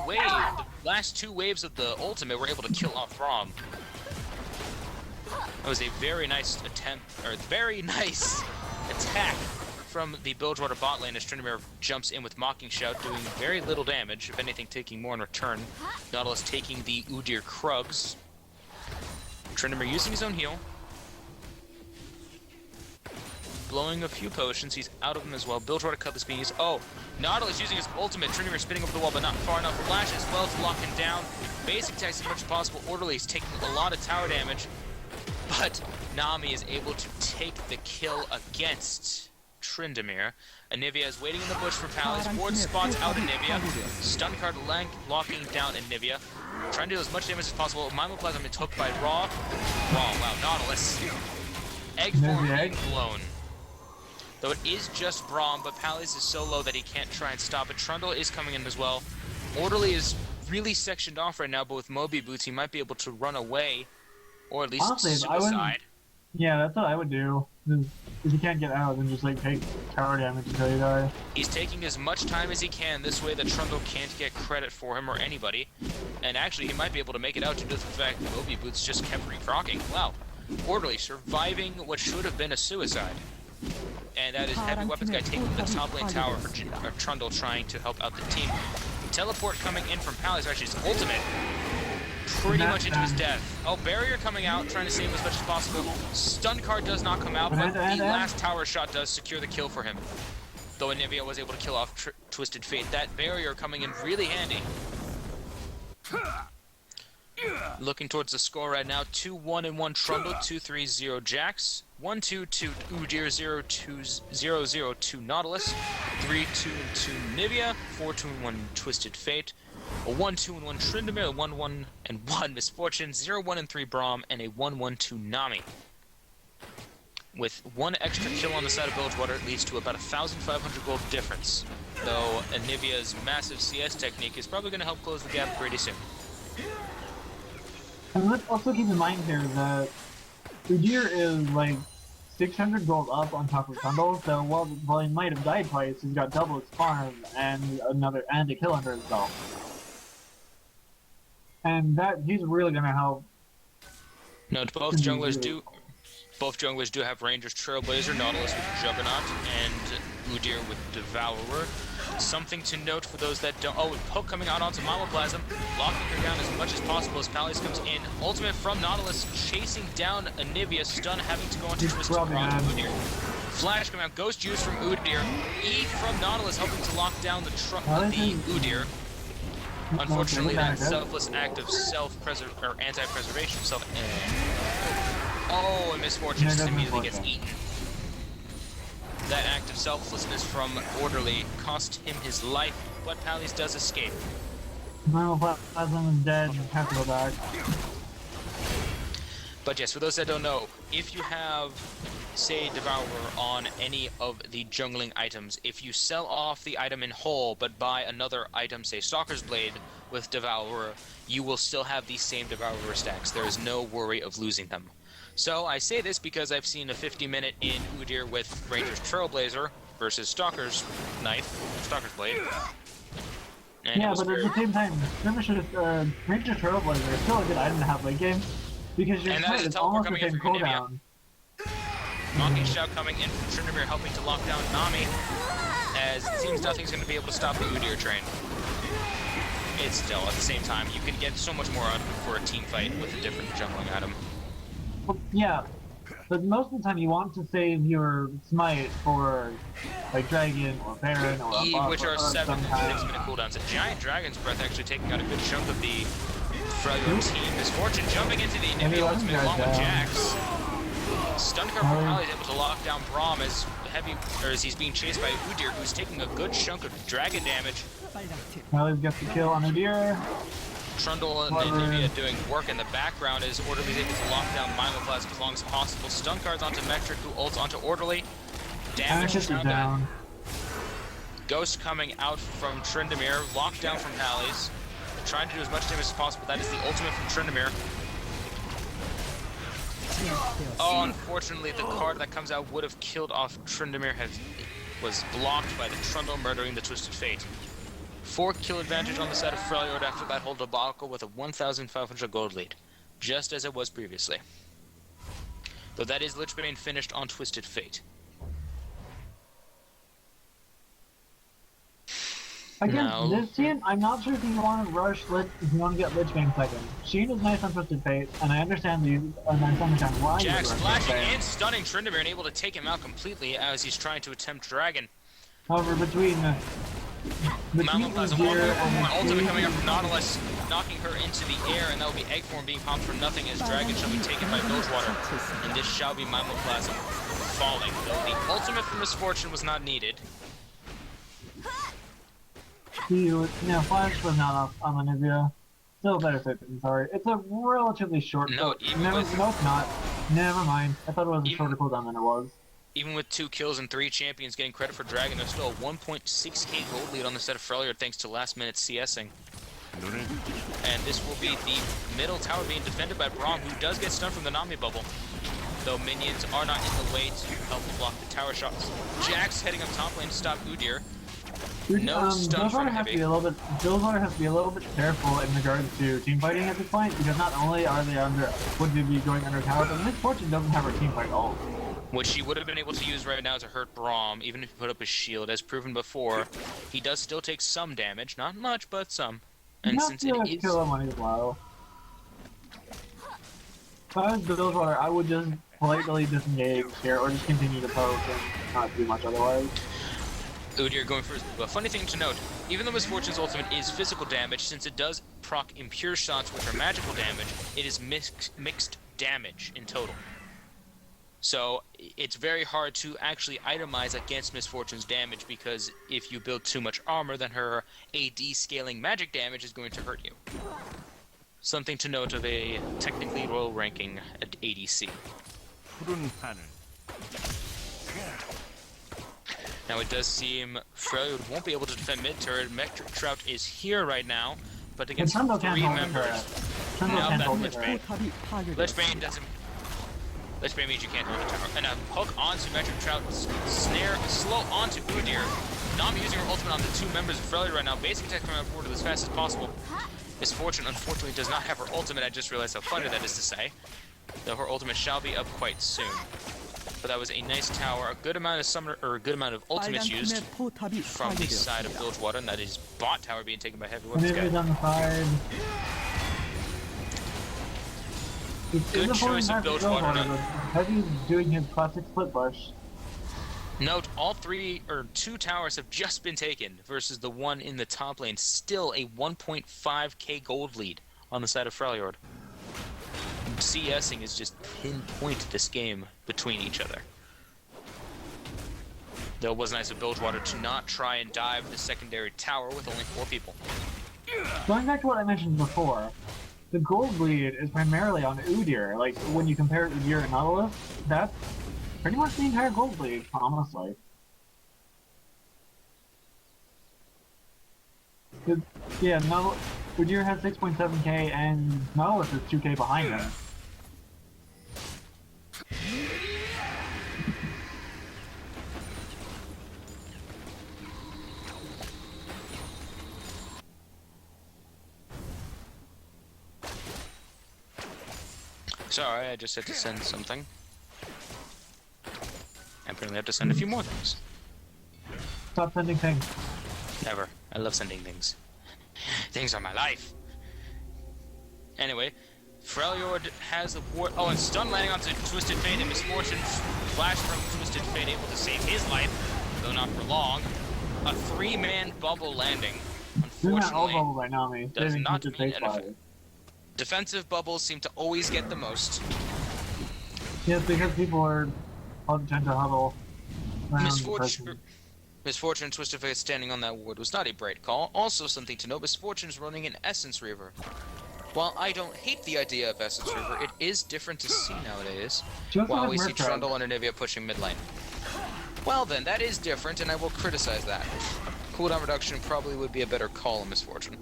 waves of the ultimate were able to kill off Braum. That was a very nice attempt, or very nice attack from the Bilgewater bot lane as Tryndamere jumps in with Mocking Shout, doing very little damage, if anything taking more in return. Nautilus taking the Udyr Krugs. Tryndamere using his own heal. Blowing a few potions, he's out of them as well. Bilgewater Cutlass being used. Oh, Nautilus using his ultimate. Tryndamere spinning over the wall, but not far enough. Flash as well to lock him down. Basic attacks as much as possible. Orderly is taking a lot of tower damage, but Nami is able to take the kill against Tryndamere. Anivia is waiting in the bush for Palace. Ward spots out Anivia. Stun card locking down Anivia. Trying to do as much damage as possible. Mimoplasm is hooked by Raw. Wow, Nautilus. Egg form being blown. Though it is just Braum, but Palace is so low that he can't try and stop it. Trundle is coming in as well. Orderly is really sectioned off right now, but with Moby Boots, he might be able to run away. Or at least honestly, suicide. Yeah, that's what I would do. If you can't get out, then just like take tower damage until you die. He's taking as much time as he can. This way, the Trundle can't get credit for him or anybody. And actually, he might be able to make it out due to the fact that Moby Boots just kept reprocking. Wow. Orderly surviving what should have been a suicide. And that is Heavy Weapons guy taking the top lane tower for Trundle trying to help out the team. Teleport coming in from Palace, actually his ultimate. Pretty much into his death. Oh, barrier coming out, trying to save him as much as possible. Stun card does not come out, but the last tower shot does secure the kill for him. Though Anivia was able to kill off Twisted Fate. That barrier coming in really handy. Looking towards the score right now, 2-1 and 1 Trundle, 2-3-0 Jax, 1-2 to Udyr, 0-0 to Nautilus, 3-2 to Nivea, 4-2 and 1 Twisted Fate, a 1-2 and 1 Tryndamere, a 1-1 and 1 Misfortune, 0-1 and 3 Braum, and a 1-1 to Nami. With one extra kill on the side of Bilgewater, it leads to about 1,500 gold difference. Though Anivia's massive CS technique is probably going to help close the gap pretty soon. And let's also keep in mind here that Udyr is like 600 gold up on top of Trundle, so while he might have died twice, he's got double his farm and a kill under his belt. And that he's really gonna help. No, both junglers do have Rangers, Trailblazer, Nautilus with Juggernaut, and Udyr with Devourer. Something to note for those that don't... Oh, with Poke coming out onto Mimoplasm, locking her down as much as possible as Palace comes in. Ultimate from Nautilus, chasing down Anivia, stun having to go into Twisted onto Udyr. Flash coming out, Ghost Juice from Udyr, E from Nautilus helping to lock down the Udyr. Unfortunately, that selfless act of anti-preservation, Oh, and Misfortune just immediately gets eaten. That act of selflessness from Orderly cost him his life, but Palace does escape. Mimoplasm is dead, have to go back. But yes, for those that don't know, if you have, say, Devourer on any of the jungling items, if you sell off the item in whole, but buy another item, say Stalker's Blade, with Devourer, you will still have these same Devourer stacks. There is no worry of losing them. So I say this because I've seen a 50-minute in Udyr with Ranger's Trailblazer versus Stalker's Blade. And yeah, but at the same time, Ranger's Trailblazer is still a good item to have late game because your turret is almost the same cooldown. Mocking Shout coming in from Tryndamere helping to lock down Nami, as it seems nothing's going to be able to stop the Udyr train. It's still, at the same time, you can get so much more out of it for a team fight with a different jungling item. Well, yeah, but most of the time you want to save your smite for like Dragon or Baron or E, which are 7 and 6 minute cooldowns. A Giant Dragon's Breath actually taking out a good chunk of the Freljord team. Misfortune jumping into the Nivea ultimate along with Jax. Stun cover from Pally is able to lock down Braum as he's being chased by Udyr, who's taking a good chunk of dragon damage. Pally gets the kill on Udyr. Trundle and Nivea doing work in the background as Orderly's able to lock down Mimoplasm as long as possible. Stun cards onto Metric, who ults onto Orderly. Damage Ashes is down. down. Ghost coming out from Tryndamere, locked down from Pally's. Trying to do as much damage as possible. That is the ultimate from Tryndamere. Oh, unfortunately, the card that comes out would have killed off Tryndamere was blocked by the Trundle murdering the Twisted Fate. 4 kill advantage on the side of Freljord after that whole debacle with a 1,500 gold lead, just as it was previously. Though that is Lichbane finished on Twisted Fate. Against this team, I'm not sure if you want to rush if you want to get Lichbane second. Sheen is nice on Twisted Fate, and I understand why. Jax flashing and stunning Tryndamere and able to take him out completely as he's trying to attempt Dragon. However, between Mammoth Udyr and ultimate coming up Sheen, from Nautilus, knocking her into the air, and that will be Egg Form being popped for nothing as Dragon shall be taken by Bilgewater, and this shall be Mammoplasm falling. Though the ultimate from Misfortune was not needed. Flash was not on the Nivea. Still a better fit than sorry. It's a relatively short. No, no, it's not. Never mind. I thought it was a shorter cooldown than it was. Even with 2 kills and 3 champions getting credit for Dragon, there's still a 1.6k gold lead on the set of Freljord thanks to last-minute CSing. And this will be the middle tower being defended by Braum, who does get stunned from the Nami bubble. Though minions are not in the way to help block the tower shots. Jax heading up top lane to stop Udyr. No stun from Heavy. Bilgewater has to be a little bit careful in regards to team fighting at this point, because not only are they would they be going under tower, but Misfortune doesn't have her team fight ult. Which she would have been able to use right now to hurt Braum, even if he put up his shield. As proven before, he does still take some damage. Not much, but some. And since it is... kill him when he's low. If I was Bilgewater, I would just politely disengage here, or just continue to poke and not do much otherwise. Udyr going for a funny thing to note, even though Misfortune's ultimate is physical damage, since it does proc impure shots with her magical damage, it is mixed damage in total. So it's very hard to actually itemize against Misfortune's damage, because if you build too much armor, then her AD scaling magic damage is going to hurt you. Something to note of a technically royal ranking at ADC. Now it does seem Freljord won't be able to defend mid-turret. Metric Trout is here right now, but against 3 members. Now that Lichbane doesn't... Lichbane means you can't hold the tower. And a hook onto Metric Trout, snare, slow onto Udyr. Nami using her ultimate on the 2 members of Freljord right now. Basic attack coming forward as fast as possible. Misfortune, unfortunately, does not have her ultimate. I just realized how funny that is to say. Though her ultimate shall be up quite soon. But that was a nice tower, a good amount of summoner, or a good amount of ultimates used from the side of Bilgewater, and that is bot tower being taken by Heavy. On the side. Good choice of Bilgewater. Heavy's doing his classic split push. Note, all 2 towers have just been taken, versus the one in the top lane. Still a 1.5k gold lead on the side of Freljord. CSing is just pinpoint this game between each other. Though it was nice of Bilgewater to not try and dive the secondary tower with only 4 people. Going back to what I mentioned before, the gold lead is primarily on Udyr. Like, when you compare Udyr and Nautilus, that's pretty much the entire gold lead, honestly. Yeah, Udyr has 6.7k and Nautilus is 2k behind him. Sorry, I just had to send something. I apparently have to send a few more things. Stop sending things. Never. I love sending things. Things are my life. Anyway, Freljord has the ward. Oh, and stun landing onto Twisted Fate, and Misfortune flash from Twisted Fate able to save his life, though not for long. A 3-man bubble landing. Unfortunately, bubble by Nami. Does not mean anything. Defensive bubbles seem to always get the most. Yes, because people are tend to huddle. Misfortune and Twisted Fate standing on that ward was not a bright call. Also something to note, Misfortune is running an Essence Reaver. While I don't hate the idea of Essence Reaver, it is different to see nowadays. While we see Trundle and Anivia pushing mid lane. Well then, that is different, and I will criticize that. Cooldown reduction probably would be a better call in Misfortune.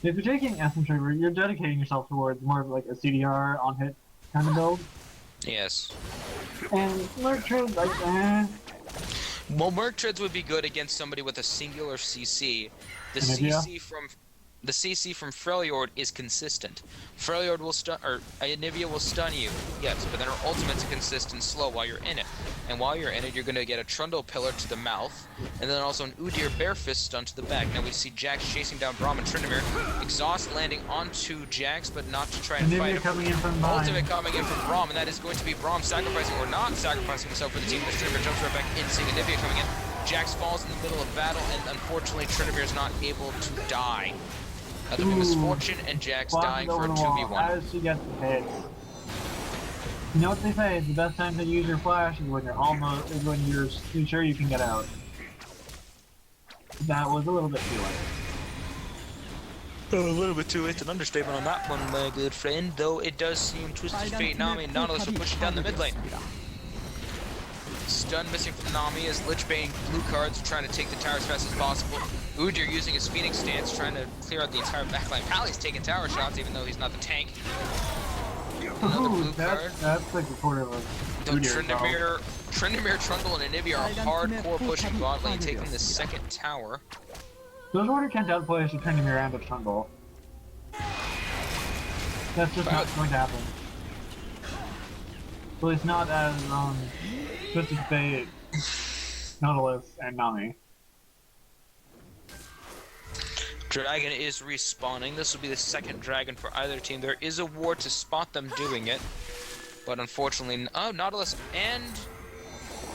If you're taking Essence Trigger, you're dedicating yourself towards more of like a CDR on hit kind of build. Yes. And Lurk Trade, like, Well, Merc Treads would be good against somebody with a singular CC. The Anivia? CC from Freljord is consistent. Freljord will stun, or Anivia will stun you, yes, but then her ultimate's consistent slow while you're in it. And while you're in it, you're going to get a Trundle Pillar to the mouth, and then also an Udyr Bear Fist stun to the back. Now we see Jax chasing down Braum and Tryndamere. Exhaust landing onto Jax, but not to try and fight Anivia him. coming in from behind. Ultimate coming in from Braum, and that is going to be Braum sacrificing or not sacrificing himself for the team. As Tryndamere jumps right back in, seeing Anivia coming in. Jax falls in the middle of battle, and unfortunately Tryndamere is not able to die. That'll be Misfortune and Jax dying for a 2v1. As she gets hit. You know what they say? The best time to use your flash is when you're sure you can get out. That was a little bit too late. A little bit too late, an understatement on that one, my good friend. Though it does seem Twisted Fate, Nami, and Nautilus are pushing down the mid lane. Stun missing from Nami as Lichbane blue cards are trying to take the tower as fast as possible. Udyr using his Phoenix stance, trying to clear out the entire backline. Pally's taking tower shots, even though he's not the tank. Another blue card. That's like a quarter of a Tryndamere, Trundle, and Anivia are hardcore pushing bot lane, taking the second tower. Those order can't outplay to Tryndamere and a Trundle. That's just not going to happen. At least not as, Twisted Fate, Nautilus, and Nami. Dragon is respawning. This will be the second dragon for either team. There is a ward to spot them doing it, but unfortunately, Nautilus and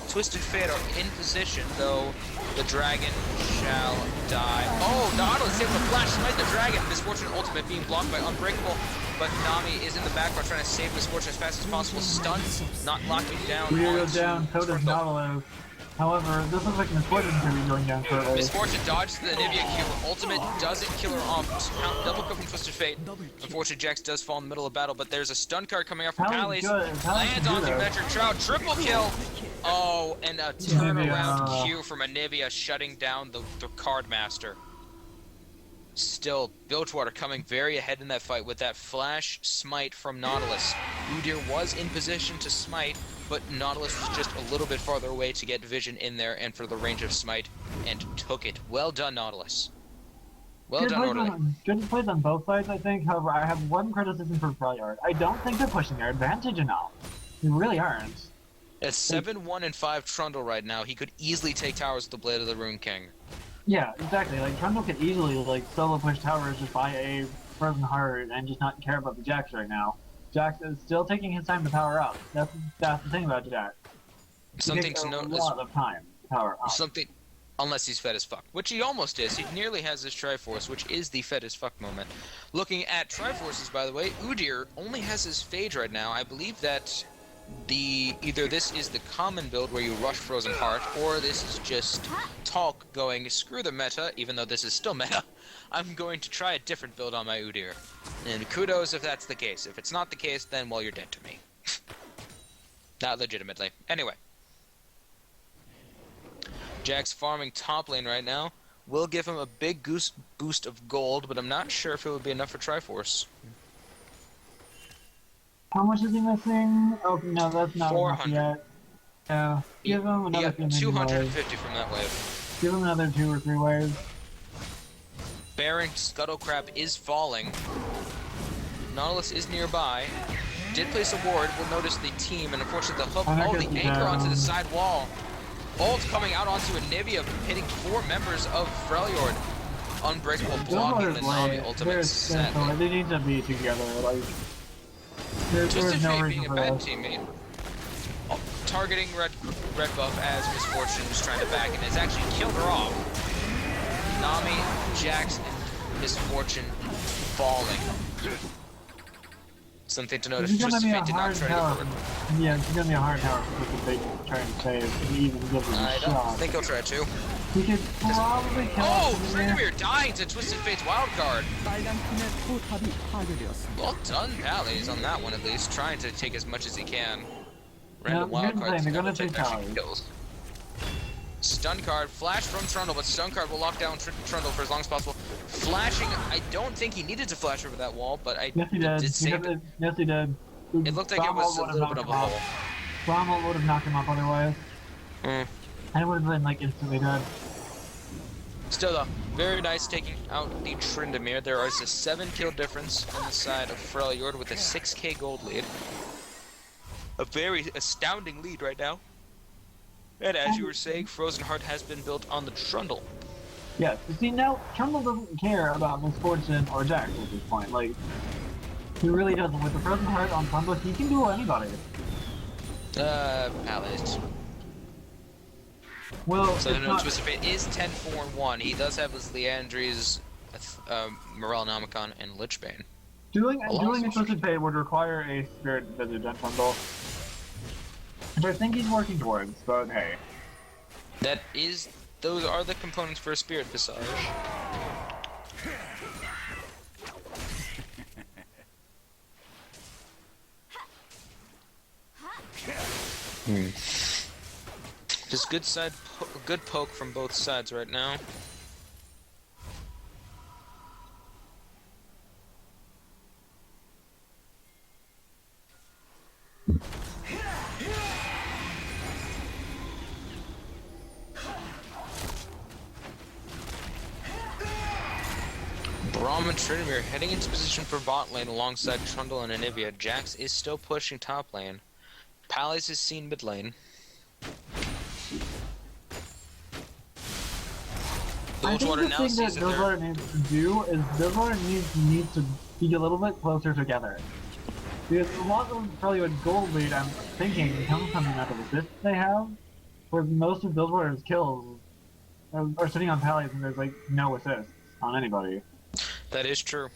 Twisted Fate are in position, though the dragon shall die. Oh, Nautilus is able to flash smite the dragon. Misfortune ultimate being blocked by Unbreakable, but Nami is in the background trying to save Misfortune as fast as possible. Stun, not locking down. We go down, so does Nautilus. However, this looks like Misfortune could be going down shortly. Misfortune dodges the Anivia Q. Ultimate doesn't kill her off. Double kill from Twisted Fate. Unfortunately, Jax does fall in the middle of battle, but there's a stun card coming out from Pally's. Lands onto Metric Trout. Triple kill. Oh, and a turnaround Q from Anivia shutting down the card master. Still, Bilgewater coming very ahead in that fight with that flash smite from Nautilus. Udyr was in position to smite, but Nautilus was just a little bit farther away to get vision in there and for the range of smite, and took it. Well done, Nautilus. Well done, Orderly. Good plays on both sides, I think. However, I have one criticism for Freljord. I don't think they're pushing their advantage enough. They really aren't. At 7-1 and 5 Trundle right now, he could easily take towers with the Blade of the Rune King. Yeah, exactly. Like, Trundle could easily, like, solo push towers just by a Frozen Heart and just not care about the Jax right now. Jax is still taking his time to power up. That's the thing about Jax. Something to note. A lot of time to power up. Something, unless he's fed as fuck, which he almost is. He nearly has his Triforce, which is the fed as fuck moment. Looking at Triforces, by the way, Udyr only has his Phage right now. I believe that either this is the common build where you rush Frozen Heart, or this is just Talk going, screw the meta, even though this is still meta. I'm going to try a different build on my Udyr. And kudos if that's the case. If it's not the case, then, well, you're dead to me. Not legitimately. Anyway. Jax farming top lane right now. Will give him a big boost of gold, but I'm not sure if it would be enough for Triforce. How much is he missing? Oh, no, that's not 400. enough yet. Yeah, give him another Yeah, 250 from that wave. Give him another 2 or 3 waves. Baron Scuttlecrab is falling. Nautilus is nearby. Did place a ward. We'll notice the team, and unfortunately the hook. Oh, the anchor onto the side wall. Ult coming out onto Anivia, hitting 4 members of Freljord. Unbreakable blocking the Nami ultimate set. They need to be together. Like, Twisted no Fate reason being a for bad this. teammate. Targeting red buff as Misfortune was trying to back and has actually killed her off. Nami, Jax, and Misfortune falling. Something to notice, Twisted Fate did not try to go forward. Yeah, it's gonna be a hard tower for Twisted Fate to try and save, and even give him a I shot. don't think he'll try to. He could probably kill Oh, him. Tryndamere dying to Twisted Fate's wildcard. 빨간팀의 포탑이 파괴되었습니다. Well done, Pally's on that one at least, trying to take as much as he can. Random here's wild the cards thing, they're never gonna take take extra Pally. kills. Stun card, flash from Trundle, but stun card will lock down Trundle for as long as possible. Flashing, I don't think he needed to flash over that wall, but Yes, he did. save it. Yes, he did. It looked like it was a little bit of a hole. Bromwell would have knocked him off otherwise. Mm. And it would have been like instantly dead. Still though, very nice taking out the Tryndamere. There is a 7-kill difference on the side of Freljord with a 6k gold lead. A very astounding lead right now. And as you were saying, Frozen Heart has been built on the Trundle. Yes, you see now, Trundle doesn't care about Misfortune or Jax at this point. Like, he really doesn't. With the Frozen Heart on Trundle, he can duel anybody. Palace. Well, So the it's not, Twisted Fate is 10-4-1. He does have his Leandries, Morel Nomicon, and Lichbane. doing a lot a of Twisted Fate would require a Spirit Visage on Trundle. Which I think he's working towards, but hey. Those are the components for a Spirit Visage. Just good poke from both sides right now. Braum and Tryndamere heading into position for bot lane alongside Trundle and Anivia. Jax is still pushing top lane. Palace is seen mid lane. I think Bilgewater the now thing that sees that they're... Bilgewater needs to do is Bilgewater needs to be a little bit closer together. Because a lot of probably a gold lead, I'm thinking, comes from the amount of assists they have, where most of Bilgewater's kills are sitting on Pally and there's like no assists on anybody. That is true.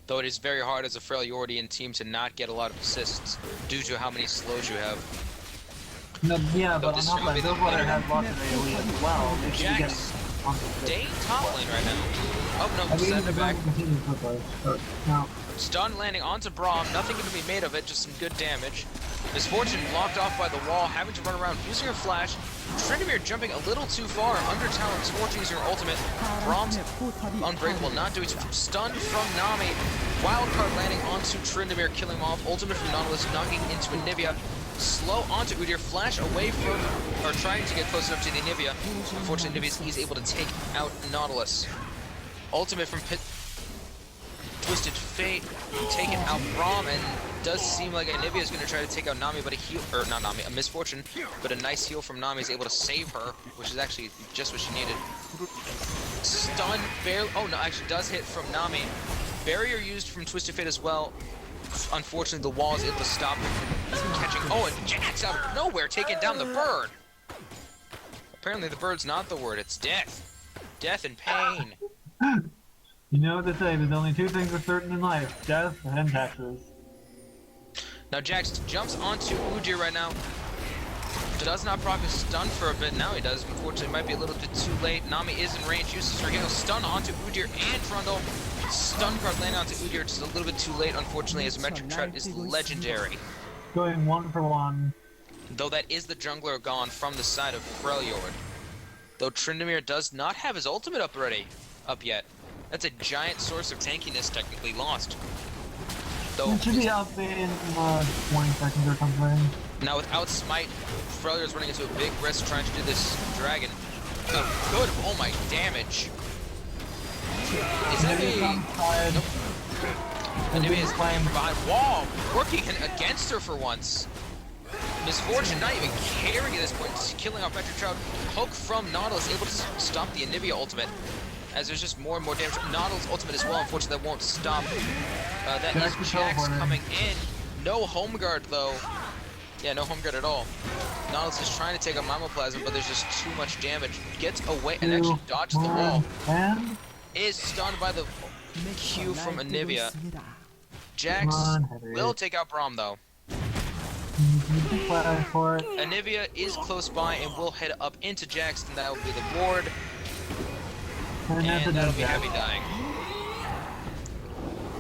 Though it is very hard as a Freljordian team to not get a lot of assists due to how many slows you have. No, yeah, Though but on this top of that, should be the Bilgewater player. has lots of AoE as well. They should be getting Jax on the staying top lane right now. Oh no, I think send it's it back. going to continue quickly. But, no. Stun landing onto Braum, nothing going to be made of it, just some good damage. Misfortune blocked off by the wall, having to run around using her flash. Tryndamere jumping a little too far under tower. Misfortune using her ultimate. Braum's unbreakable, not doing so. Stun from Nami. Wildcard landing onto Tryndamere, killing him off. Ultimate from Nautilus, knocking into Anivia. Slow onto Udyr, flash away from, or trying to get close enough to the Anivia. Unfortunately, Anivia is able to take out Nautilus. Ultimate from Twisted Fate, taking out Braum, and does seem like Anivia is going to try to take out Nami, but a Misfortune, but a nice heal from Nami is able to save her, which is actually just what she needed. Stun, barely, oh no, actually does hit from Nami. Barrier used from Twisted Fate as well. Unfortunately, the wall is able to stop him from catching, oh, and Jax out of nowhere, taking down the bird. Apparently the bird's not the word, it's death. Death and pain. You know what they say, there's only two things are certain in life, death and taxes. Now Jax jumps onto Udyr right now. Does not proc a stun for a bit. Now he does. Unfortunately, might be a little bit too late. Nami is in range. Uses her heal. Stun onto Udyr and Trundle. Stun card landing onto Udyr, just a little bit too late, unfortunately, as Metric Tread is legendary. Going 1-for-1. Though that is the jungler gone from the side of Freljord. Though Tryndamere does not have his ultimate up yet. That's a giant source of tankiness technically lost. Though It should be up in 20 seconds or something. now without Smite, Freljord's running into a big risk trying to do this dragon. Oh, good, oh my damage. Is that a... Nope. Anivia is playing behind wall, working against her for once. Misfortune not even caring at this point, just killing off Metric Trout. Poke from Nautilus, able to stop the Anivia ultimate. As there's just more and more damage. Nautilus ultimate as well, unfortunately that won't stop. That is Jax coming in. No home guard though. Yeah, no home guard at all. Nautilus is trying to take out Mamoplasm, but there's just too much damage. Gets away and actually dodges the wall. And Is stunned by the Q from Anivia. Jax will take out Braum though. Anivia is close by and will head up into Jax, and that will be the ward. And that'll be Heavy dying.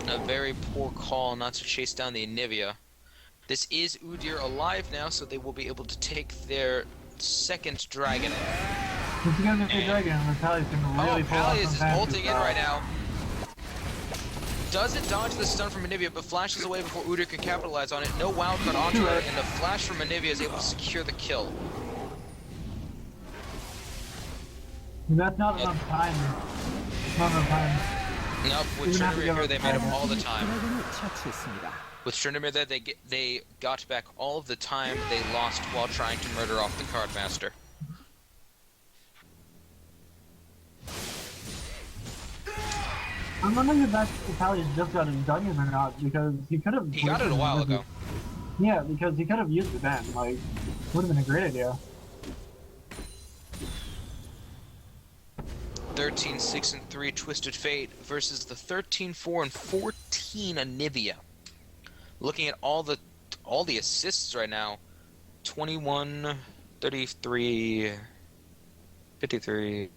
A very poor call not to chase down the Anivia. This is Udyr alive now, so they will be able to take their second dragon. This is gonna be a And- dragon, and Pally's gonna really pull off Palias some is fancy ulting in stuff. right now. Doesn't dodge the stun from Anivia, but flashes away before Udyr can capitalize on it. No wildcard onto her, and the flash from Anivia is able to secure the kill. That's not enough time. Not enough time. Nope, with Even after Trinimir here, going they made him time. all the time. 드래곤을 처치했습니다. With Trinimir there, they got back all of the time they lost while trying to murder off the card master. I'm wondering if Pally's just got his Dungeon or not, because he could have... He got it a while ago. Yeah, because he could have used it then, like, would have been a great idea. 13, 6, and 3 Twisted Fate versus the 13, 4, and 14 Anivia. Looking at all the assists right now, 21, 33, 53,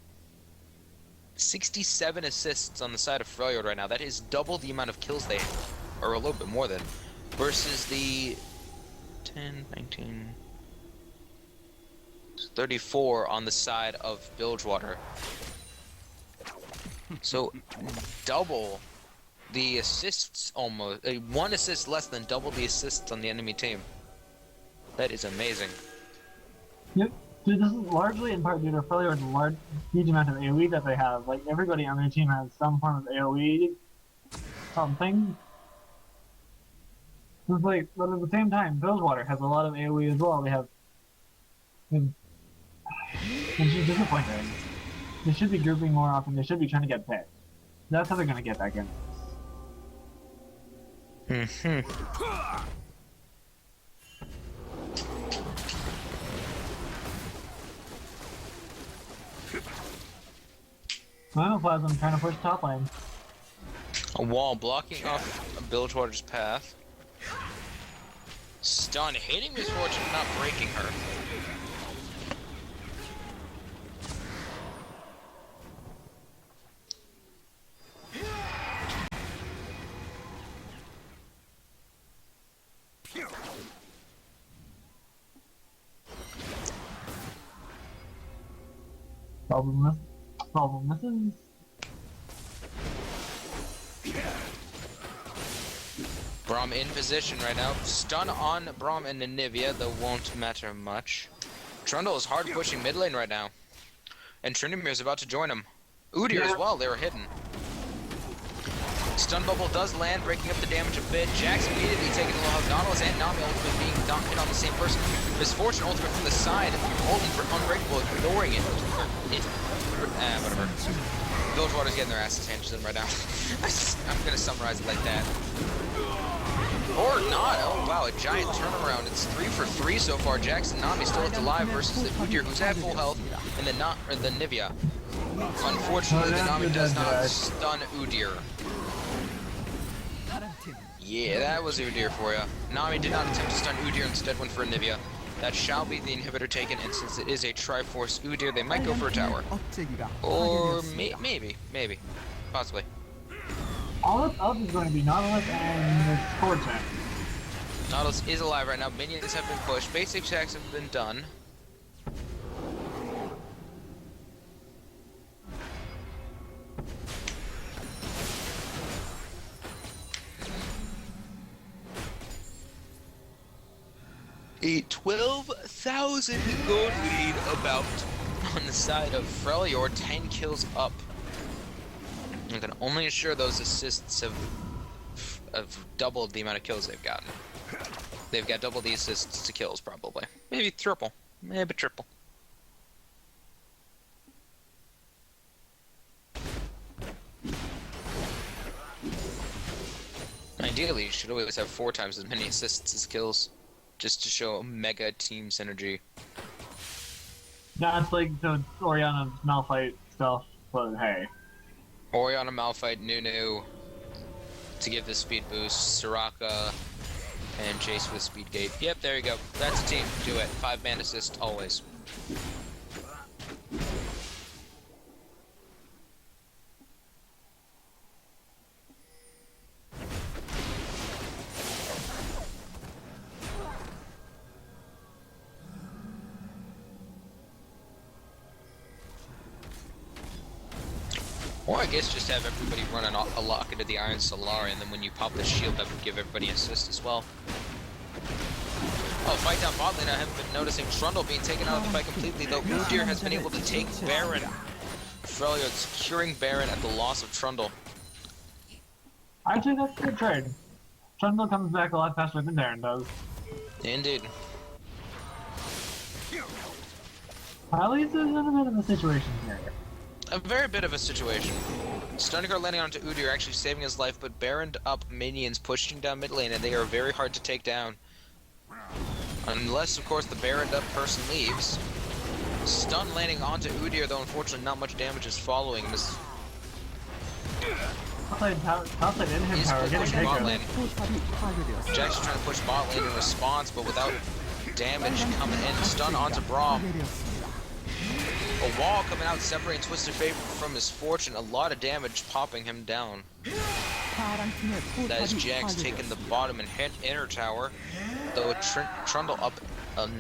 67 assists on the side of Freljord right now. That is double the amount of kills they have, or a little bit more than, versus the 10, 19, 34 on the side of Bilgewater. So, double the assists almost. One assist less than double the assists on the enemy team. That is amazing. Yep. Dude, this is largely in part due to Freljord's huge amount of AoE that they have. Like, everybody on their team has some form of AoE something. It's like, but at the same time, Bilgewater has a lot of AoE as well. They have... It's just disappointing. They should be grouping more often. They should be trying to get picked. That's how they're going to get back in. Plasm trying to push top lane. A wall blocking off Bilgewater's path. Stun hitting Miss Fortune, not breaking her. Problem misses. Braum in position right now. Stun on Braum and Anivia, though won't matter much. Trundle is hard pushing mid lane right now. And Trinimir is about to join him. Udyr as well, they were hidden. Stun bubble does land, breaking up the damage a bit. Jax immediately taking a little help. Nautilus and Nami ultimate being hit on the same person. Misfortune ultimate from the side, holding for Unbreakable, ignoring it. Whatever. Bilgewater's getting their asses handed to them right now. I'm gonna summarize it like that. Or not. Oh wow, a giant turnaround. It's 3 for 3 so far. Jax and Nami still alive versus the Udyr, who's at full health, and the Nivea. Unfortunately, the Nami does not stun Udyr. Yeah, that was Udyr for you. Nami did not attempt to stun Udyr, instead went for Anivia. That shall be the inhibitor taken, and since it is a Triforce Udyr, they might go for a tower. Or maybe, possibly. All that's up is going to be Nautilus and Misfortune. Nautilus is alive right now. Minions have been pushed. Basic checks have been done. A 12,000 gold lead about on the side of Freljord, 10 kills up. I can only assure those assists have doubled the amount of kills they've gotten. They've got double the assists to kills, probably. Maybe triple. Maybe triple. Ideally, you should always have 4 times as many assists as kills, just to show mega team synergy. That's like the Oriana Malphite stuff, but hey. Oriana, Malphite, Nunu to give the speed boost, Soraka, and Jace with speed gate. Yep, there you go. That's a team. Do it. 5-man assist, always. Or I guess just have everybody run a lock into the Iron Solar, and then when you pop the shield, that would give everybody assist as well. Oh, fight down bot lane. I haven't been noticing Trundle being taken out of the fight completely, though Udyr has been able to take Baron. Freljord securing Baron at the loss of Trundle. Actually, that's a good trade. Trundle comes back a lot faster than Baron does. Indeed. Pally's in a bit of a situation here. A very bit of a situation. Stunning Guard landing onto Udyr actually saving his life, but Baron up minions pushing down mid lane, and they are very hard to take down. Unless, of course, the Baron up person leaves. Stun landing onto Udyr, though unfortunately not much damage is following. This Topside in him is power getting pushing bot taken. lane. Jax is trying to push bot lane in response, but without damage coming in. Stun onto Braum. A wall coming out separating Twisted Fate from his fortune. A lot of damage popping him down. That is Jax taking the bottom and inner tower. Though Trundle up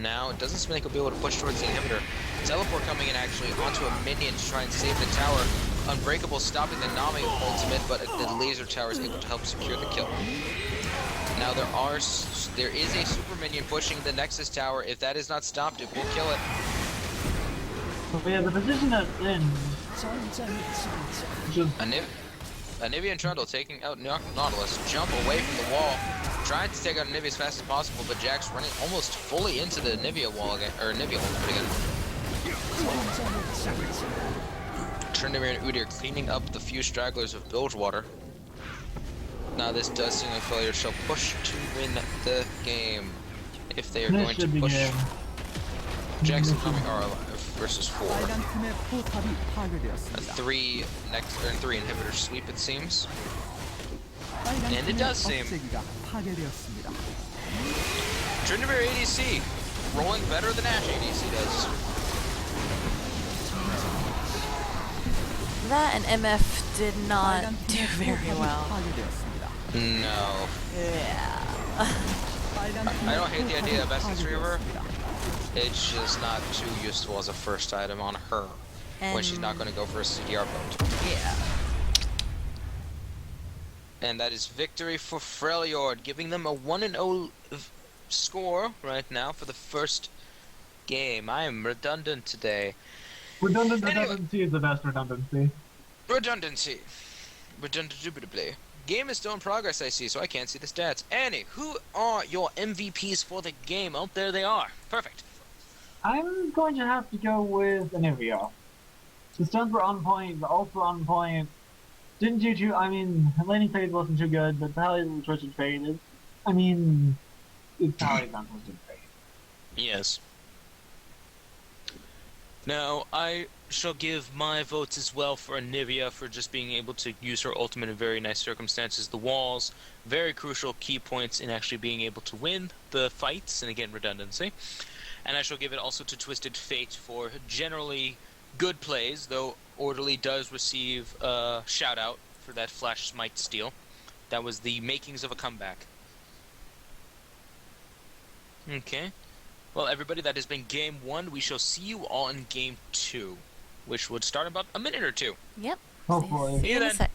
now. It doesn't seem like he'll be able to push towards the inhibitor. Teleport coming in actually onto a minion to try and save the tower. Unbreakable stopping the Nami ultimate, but the laser tower is able to help secure the kill. Now there is a super minion pushing the Nexus tower. If that is not stopped, it will kill it. But yeah, the position that's in. Just Anivia and Trundle taking out Nautilus. Jump away from the wall. Trying to take out Anivia as fast as possible, but Jax running almost fully into the Anivia wall again, or Anivia ultimate again. Tryndamere and Udyr cleaning up the few stragglers of Bilgewater. Now this does seem like Freljord shall push to win the game. If they are going to push. Jax and Nami are alive versus 4. A 3 inhibitor sweep, it seems. And it does seem. Tryndamere ADC rolling better than Ashe ADC does. That and MF did not do very well. No. Yeah. I don't hate the idea of Essence Reaver. It's just not too useful as a first item on her when she's not going to go for a CDR build. Yeah. And that is victory for Freljord, giving them a 1-0 score right now for the first game. I am redundant today. Redundancy is the best redundancy. Redundancy. Redundancy. Game is still in progress, I see, so I can't see the stats. Annie, who are your MVPs for the game? Oh, there they are. Perfect. I'm going to have to go with Anivia. The stuns were on point, the ults were on point. Didn't do too, I mean, laning phase wasn't too good, but Pally's and Twisted Fate is, I mean, it's Pally's on Twisted Fate. Yes. Now, I shall give my votes as well for Anivia for just being able to use her ultimate in very nice circumstances. The walls, very crucial key points in actually being able to win the fights, and again, redundancy. And I shall give it also to Twisted Fate for generally good plays, though Orderly does receive a shout-out for that Flash Smite steal. That was the makings of a comeback. Okay. Well, everybody, that has been Game 1. We shall see you all in Game 2, which would start in about a minute or two. Yep. Hopefully. See you in a then. sec.